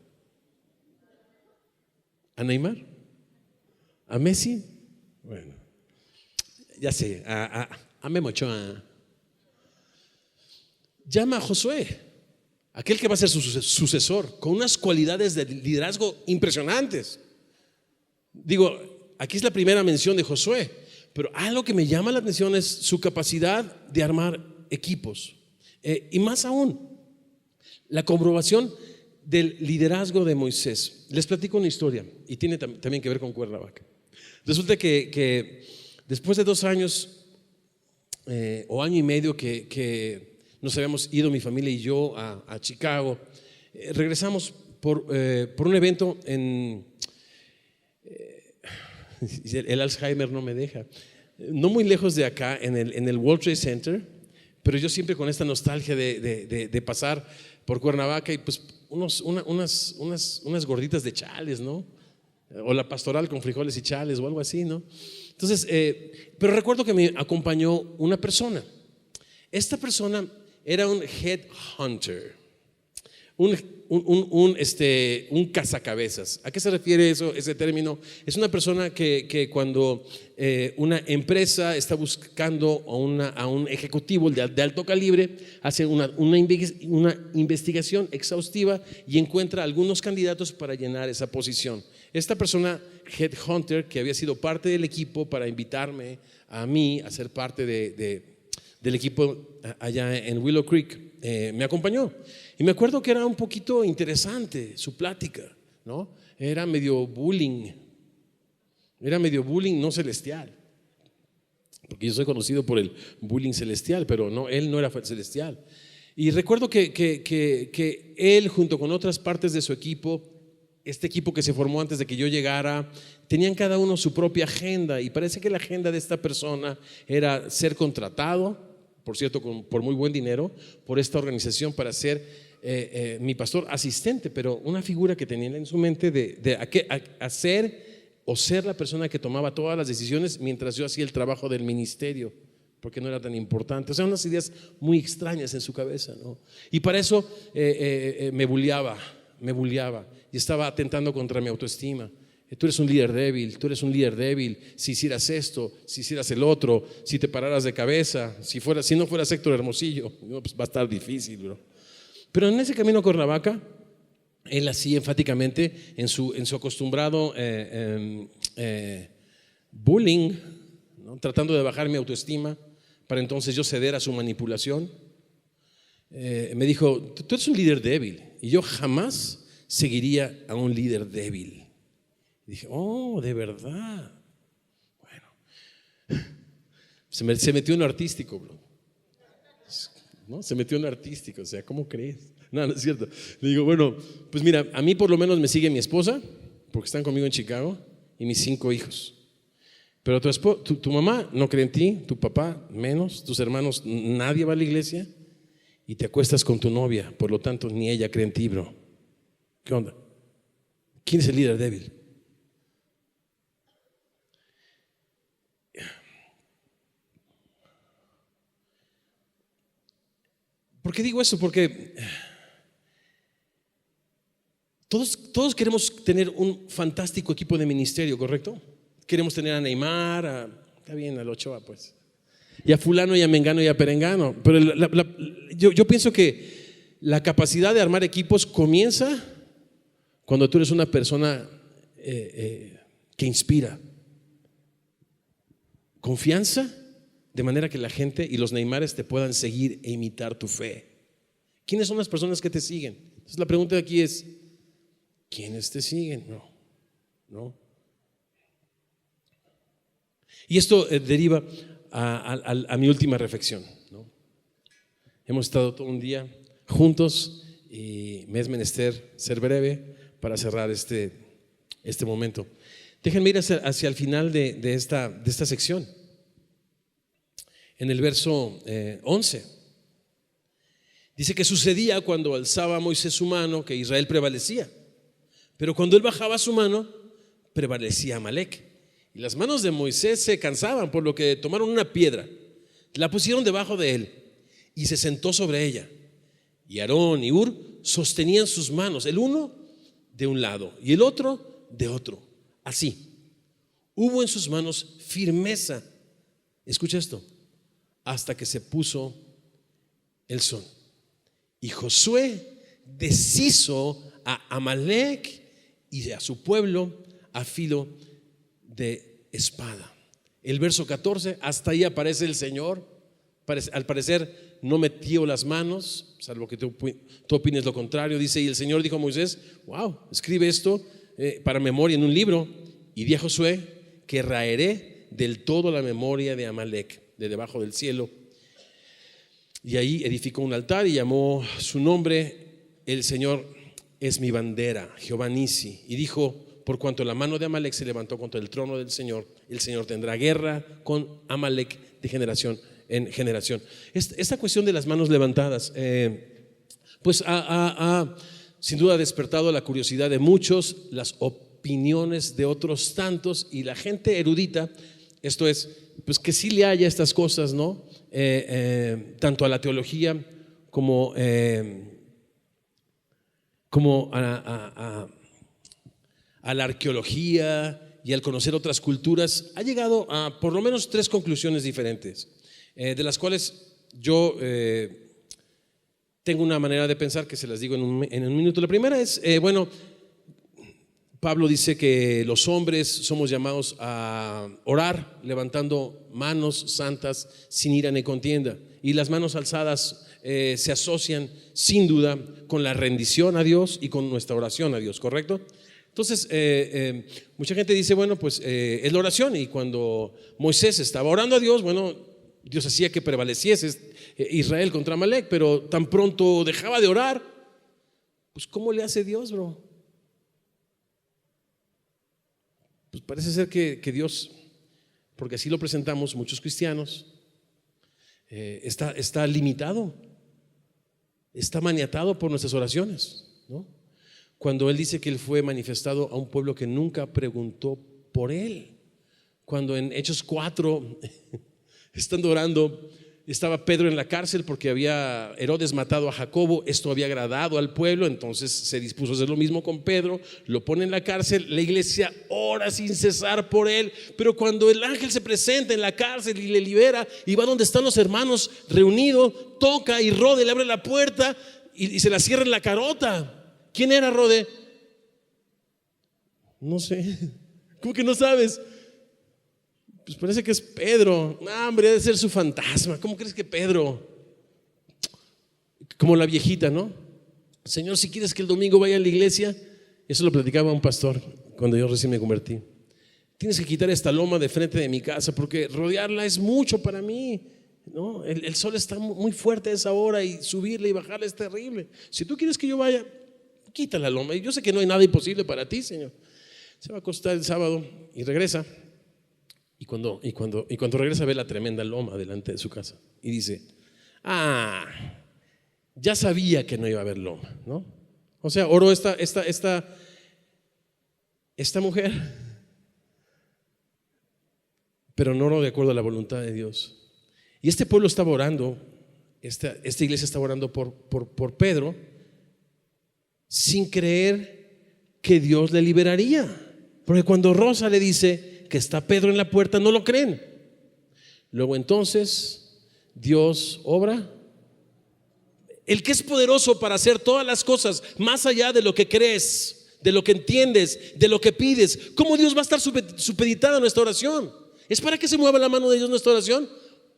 a Neymar, a Messi, bueno, ya sé, a Memo Ochoa. Llama a Josué, aquel que va a ser su sucesor, con unas cualidades de liderazgo impresionantes. Digo, aquí es la primera mención de Josué, pero algo que me llama la atención es su capacidad de armar equipos. Y más aún, la comprobación del liderazgo de Moisés. Les platico una historia y tiene también que ver con Cuernavaca. Resulta que después de 2 años o año y medio que nos habíamos ido mi familia y yo a Chicago, regresamos por un evento en el Alzheimer no me deja, no muy lejos de acá, en el World Trade Center. Pero yo siempre con esta nostalgia de pasar por Cuernavaca y pues unas gorditas de chales, ¿no? o la pastoral con frijoles y chales o algo así, ¿no? Entonces, pero recuerdo que me acompañó una persona. Esta persona era un headhunter, un cazacabezas. ¿A qué se refiere eso, ese término? Es una persona que cuando una empresa está buscando a un ejecutivo de alto calibre, hace una investigación exhaustiva y encuentra algunos candidatos para llenar esa posición. Esta persona, headhunter, que había sido parte del equipo para invitarme a mí a ser parte del equipo allá en Willow Creek, me acompañó. Y me acuerdo que era un poquito interesante su plática, ¿no? Era medio bullying no celestial, porque yo soy conocido por el bullying celestial, pero no, él no era celestial. Y recuerdo que él, junto con otras partes de su equipo, este equipo que se formó antes de que yo llegara, tenían cada uno su propia agenda, y parece que la agenda de esta persona era ser contratado, por cierto, por muy buen dinero, por esta organización para ser mi pastor asistente, pero una figura que tenían en su mente de hacer o ser la persona que tomaba todas las decisiones mientras yo hacía el trabajo del ministerio, porque no era tan importante. O sea, unas ideas muy extrañas en su cabeza, ¿no? Y para eso me bulleaba y estaba atentando contra mi autoestima. Tú eres un líder débil, si hicieras esto, si hicieras el otro, si te pararas de cabeza, si no fueras Héctor Hermosillo, no, pues va a estar difícil, bro. Pero en ese camino a Cuernavaca, él así enfáticamente en su acostumbrado bullying, ¿no? Tratando de bajar mi autoestima para entonces yo ceder a su manipulación, me dijo: tú eres un líder débil y yo jamás seguiría a un líder débil. Y dije: oh, de verdad. Bueno, se metió en lo artístico, bro, ¿no? Se metió en lo artístico, o sea, ¿cómo crees? No, no es cierto. Le digo: bueno, pues mira, a mí por lo menos me sigue mi esposa, porque están conmigo en Chicago, y mis 5 hijos. Pero tu mamá no cree en ti, tu papá menos, tus hermanos, nadie va a la iglesia, y te acuestas con tu novia, por lo tanto ni ella cree en ti, bro. ¿Qué onda? ¿Quién es el líder débil? ¿Por qué digo eso? Porque todos queremos tener un fantástico equipo de ministerio, ¿correcto? Queremos tener a Neymar, está bien, al Ochoa, pues, y a fulano y a mengano y a perengano. Pero yo pienso que la capacidad de armar equipos comienza cuando tú eres una persona que inspira confianza, de manera que la gente y los Neymares te puedan seguir e imitar tu fe. ¿Quiénes son las personas que te siguen? Entonces la pregunta de aquí es: ¿quiénes te siguen? No. Y esto deriva a mi última reflexión, ¿no? Hemos estado todo un día juntos y me es menester ser breve para cerrar este momento. Déjenme ir hacia el final de esta sección. En el verso 11 dice que sucedía cuando alzaba Moisés su mano que Israel prevalecía, pero cuando él bajaba su mano prevalecía Amalek. Y las manos de Moisés se cansaban, por lo que tomaron una piedra, la pusieron debajo de él y se sentó sobre ella. Y Aarón y Hur sostenían sus manos, el uno de un lado y el otro de otro. Así, hubo en sus manos firmeza. Escucha esto: hasta que se puso el sol. Y Josué deshizo a Amalek y a su pueblo a filo de espada. El verso 14, hasta ahí aparece el Señor. Al parecer no metió las manos, salvo que tú opines lo contrario. Dice: y el Señor dijo a Moisés: wow, escribe esto para memoria en un libro, y di a Josué que raeré del todo la memoria de Amalek de debajo del cielo. Y ahí edificó un altar y llamó su nombre: el Señor es mi bandera, Jehová Nisi. Y dijo: por cuanto la mano de Amalek se levantó contra el trono del Señor, el Señor tendrá guerra con Amalek de generación en generación. Esta cuestión de las manos levantadas pues ha sin duda despertado la curiosidad de muchos, las opiniones de otros tantos, y la gente erudita, esto es, pues que sí le haya estas cosas, ¿no? Tanto a la teología como a la arqueología y al conocer otras culturas, ha llegado a por lo menos 3 conclusiones diferentes, de las cuales yo tengo una manera de pensar que se las digo en un minuto. La primera es, bueno, Pablo dice que los hombres somos llamados a orar levantando manos santas sin ira ni contienda, y las manos alzadas se asocian sin duda con la rendición a Dios y con nuestra oración a Dios, ¿correcto? Entonces, mucha gente dice, bueno, pues es la oración, y cuando Moisés estaba orando a Dios, bueno, Dios hacía que prevaleciese Israel contra Amalek, pero tan pronto dejaba de orar, pues ¿cómo le hace Dios, bro? Pues parece ser que Dios, porque así lo presentamos muchos cristianos, está limitado, está maniatado por nuestras oraciones, ¿no? Cuando Él dice que Él fue manifestado a un pueblo que nunca preguntó por Él. Cuando en Hechos 4, estando orando, estaba Pedro en la cárcel porque había Herodes matado a Jacobo. Esto había agradado al pueblo, entonces se dispuso a hacer lo mismo con Pedro. Lo pone en la cárcel, la iglesia ora sin cesar por él. Pero cuando el ángel se presenta en la cárcel y le libera, y va donde están los hermanos reunidos, toca, y Rode le abre la puerta y se la cierra en la carota. ¿Quién era Rode? No sé. ¿Cómo que no sabes? Pues parece que es Pedro. No, hombre, debe ser su fantasma. ¿Cómo crees que Pedro? Como la viejita, ¿no? Señor, si quieres que el domingo vaya a la iglesia. Eso lo platicaba un pastor cuando yo recién me convertí. Tienes que quitar esta loma de frente de mi casa, porque rodearla es mucho para mí, ¿no? El sol está muy fuerte a esa hora, y subirle y bajarle es terrible. Si tú quieres que yo vaya, quita la loma. Y yo sé que no hay nada imposible para ti, Señor. Se va a acostar el sábado y regresa. Y cuando regresa, ve la tremenda loma delante de su casa y dice: ya sabía que no iba a haber loma, ¿no? O sea, oró esta mujer, pero no oró de acuerdo a la voluntad de Dios. Y este pueblo estaba orando, esta iglesia estaba orando por Pedro, sin creer que Dios le liberaría. Porque cuando Rosa le dice que está Pedro en la puerta, no lo creen. Luego entonces Dios obra. El que es poderoso para hacer todas las cosas más allá de lo que crees, de lo que entiendes, de lo que pides. ¿Cómo Dios va a estar supeditada a nuestra oración? ¿Es para que se mueva la mano de Dios en nuestra oración?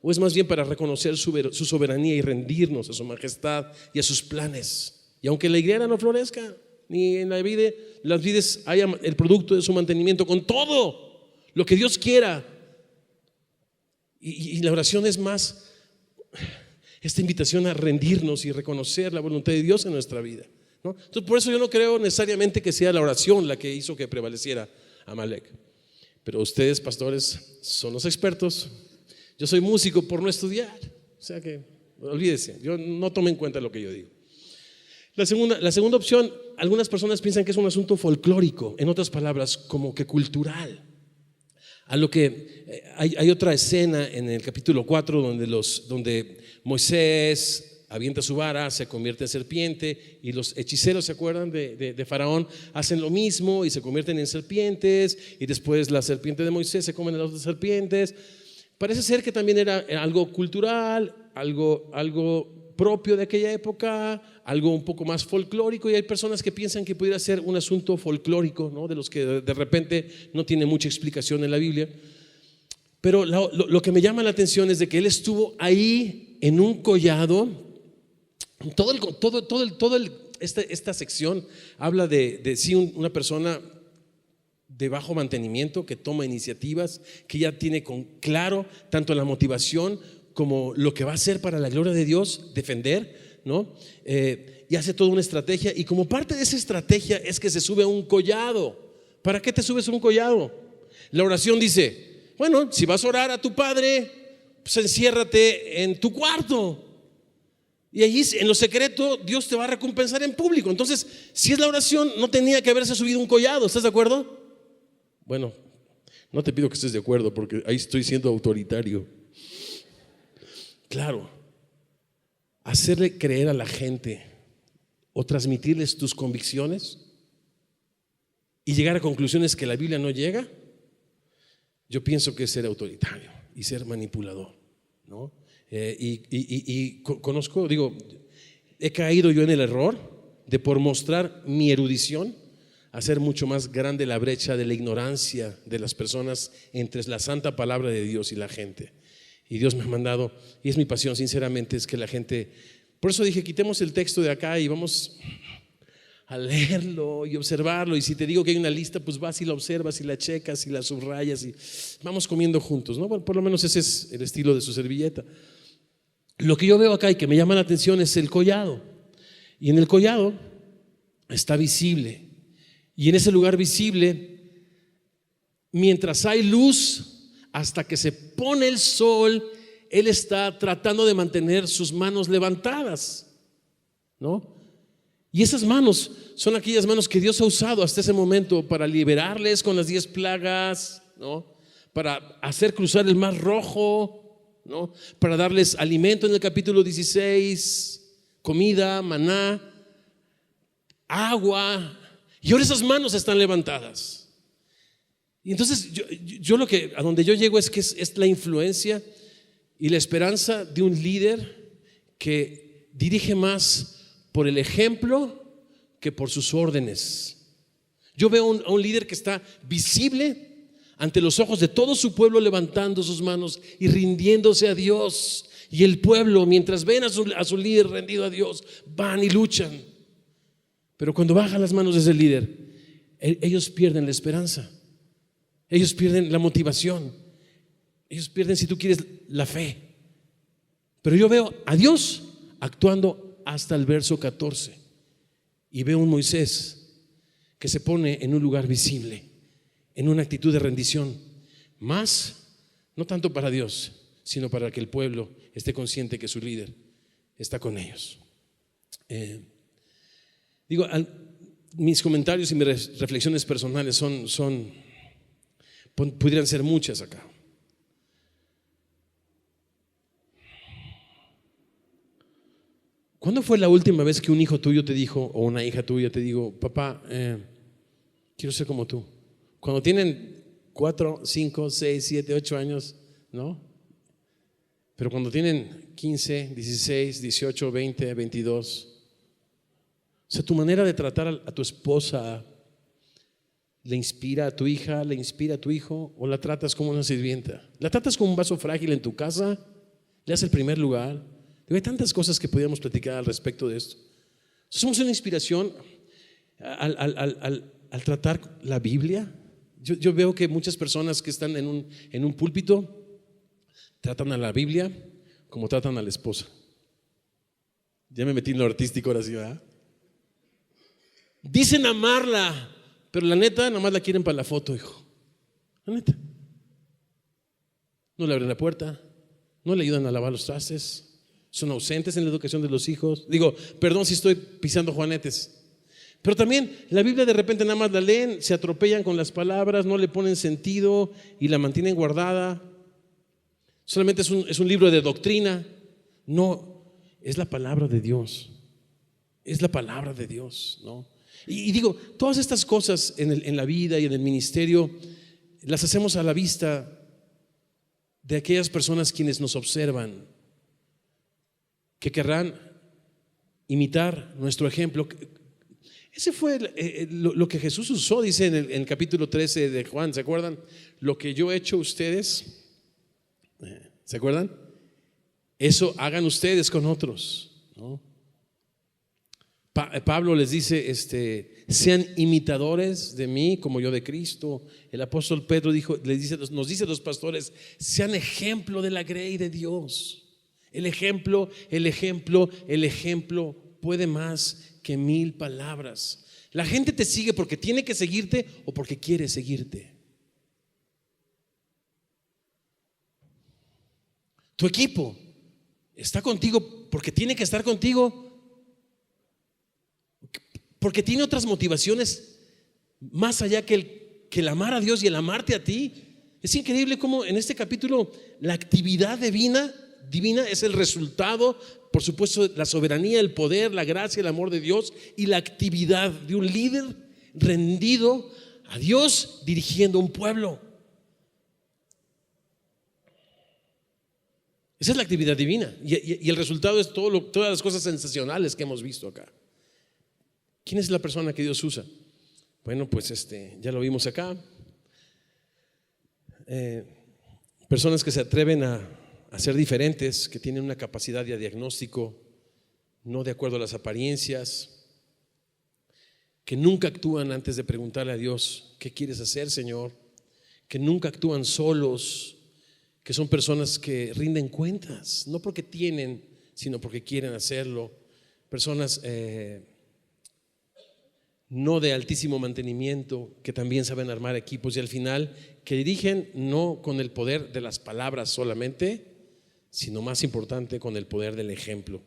¿O es más bien para reconocer su soberanía y rendirnos a su majestad y a sus planes? Y aunque la higuera no florezca, ni en las vides haya el producto de su mantenimiento, con todo lo que Dios quiera. Y la oración es más esta invitación a rendirnos y reconocer la voluntad de Dios en nuestra vida, ¿no? Entonces, por eso yo no creo necesariamente que sea la oración la que hizo que prevaleciera Amalek. Pero ustedes, pastores, son los expertos. Yo soy músico por no estudiar. O sea que olvídese, yo no tomo en cuenta lo que yo digo. La segunda opción, algunas personas piensan que es un asunto folclórico, en otras palabras, como que cultural. A lo que hay otra escena en el capítulo 4 donde Moisés avienta su vara, se convierte en serpiente, y los hechiceros, ¿se acuerdan de Faraón? Hacen lo mismo y se convierten en serpientes, y después la serpiente de Moisés se comen a las otras serpientes. Parece ser que también era algo cultural, algo propio de aquella época, algo un poco más folclórico, y hay personas que piensan que pudiera ser un asunto folclórico, ¿no? De los que de repente no tiene mucha explicación en la Biblia. Pero lo que me llama la atención es de que él estuvo ahí en un collado. Esta sección habla de sí, una persona de bajo mantenimiento que toma iniciativas, que ya tiene claro tanto la motivación como lo que va a hacer para la gloria de Dios, defender, ¿no? Y hace toda una estrategia, y como parte de esa estrategia es que se sube a un collado. ¿Para qué te subes a un collado? La oración dice: bueno, si vas a orar a tu padre, pues enciérrate en tu cuarto. Y allí en lo secreto Dios te va a recompensar en público. Entonces, si es la oración, no tenía que haberse subido un collado. ¿Estás de acuerdo? Bueno, no te pido que estés de acuerdo porque ahí estoy siendo autoritario. Claro, hacerle creer a la gente o transmitirles tus convicciones y llegar a conclusiones que la Biblia no llega, yo pienso que es ser autoritario y ser manipulador, ¿no? Conozco, he caído yo en el error de, por mostrar mi erudición, hacer mucho más grande la brecha de la ignorancia de las personas entre la santa palabra de Dios y la gente. Y Dios me ha mandado, y es mi pasión sinceramente, es que la gente, por eso dije, quitemos el texto de acá y vamos a leerlo y observarlo. Y si te digo que hay una lista, pues vas y la observas y la checas y la subrayas y vamos comiendo juntos, ¿no? Bueno, por lo menos ese es el estilo de su servilleta. Lo que yo veo acá y que me llama la atención es el collado. Y en el collado está visible. Y en ese lugar visible, mientras hay luz, hasta que se pone el sol, Él está tratando de mantener sus manos levantadas, ¿no? Y esas manos son aquellas manos que Dios ha usado hasta ese momento para liberarles con las 10 plagas, ¿no? Para hacer cruzar el mar rojo, ¿no? Para darles alimento en el capítulo 16, comida, maná, agua. Y ahora esas manos están levantadas. Y entonces yo a donde yo llego es que es la influencia y la esperanza de un líder que dirige más por el ejemplo que por sus órdenes. Yo veo a un líder que está visible ante los ojos de todo su pueblo, levantando sus manos y rindiéndose a Dios. Y el pueblo, mientras ven a su líder rendido a Dios, van y luchan. Pero cuando bajan las manos de ese líder, ellos pierden la esperanza, ellos pierden la motivación, ellos pierden, si tú quieres, la fe. Pero yo veo a Dios actuando hasta el verso 14 y veo un Moisés que se pone en un lugar visible, en una actitud de rendición, más no tanto para Dios, sino para que el pueblo esté consciente que su líder está con ellos. Mis comentarios y mis reflexiones personales pudieran ser muchas acá. ¿Cuándo fue la última vez que un hijo tuyo te dijo, o una hija tuya te dijo, papá, quiero ser como tú? Cuando tienen 4, 5, 6, 7, 8 años, ¿no? Pero cuando tienen 15, 16, 18, 20, 22, o sea, tu manera de tratar a tu esposa le inspira a tu hija, le inspira a tu hijo, o la tratas como una sirvienta, la tratas como un vaso frágil en tu casa, le das el primer lugar. Hay tantas cosas que podríamos platicar al respecto de esto. Somos una inspiración al tratar la Biblia. Yo veo que muchas personas que están en un púlpito tratan a la Biblia como tratan a la esposa. Ya me metí en lo artístico ahora sí, ¿verdad? Dicen amarla, pero la neta nada más la quieren para la foto, hijo. La neta. No le abren la puerta, no le ayudan a lavar los trastes, son ausentes en la educación de los hijos. Perdón si estoy pisando juanetes. Pero también la Biblia de repente nada más la leen, se atropellan con las palabras, no le ponen sentido y la mantienen guardada. Solamente es un libro de doctrina. No, es la palabra de Dios. Es la palabra de Dios, ¿no? Y todas estas cosas en la vida y en el ministerio las hacemos a la vista de aquellas personas quienes nos observan, que querrán imitar nuestro ejemplo. Ese fue lo que Jesús usó, dice en el capítulo 13 de Juan, ¿se acuerdan? Lo que yo he hecho ustedes, ¿se acuerdan? Eso hagan ustedes con otros, ¿no? Pablo les dice, sean imitadores de mí como yo de Cristo. El apóstol Pedro nos dice a los pastores, sean ejemplo de la grey de Dios. El ejemplo puede más que 1000 palabras. La gente te sigue porque tiene que seguirte o porque quiere seguirte. Tu equipo está contigo porque tiene que estar contigo, porque tiene otras motivaciones más allá que el amar a Dios y el amarte a ti. Es increíble cómo en este capítulo la actividad divina es el resultado, por supuesto, la soberanía, el poder, la gracia, el amor de Dios y la actividad de un líder rendido a Dios dirigiendo un pueblo. Esa es la actividad divina y el resultado es todas las cosas sensacionales que hemos visto acá. ¿Quién es la persona que Dios usa? Bueno, pues ya lo vimos acá. Personas que se atreven a ser diferentes, que tienen una capacidad de diagnóstico, no de acuerdo a las apariencias, que nunca actúan antes de preguntarle a Dios, ¿qué quieres hacer, Señor? Que nunca actúan solos, que son personas que rinden cuentas, no porque tienen, sino porque quieren hacerlo. Personas no de altísimo mantenimiento, que también saben armar equipos y al final que dirigen no con el poder de las palabras solamente, sino más importante con el poder del ejemplo.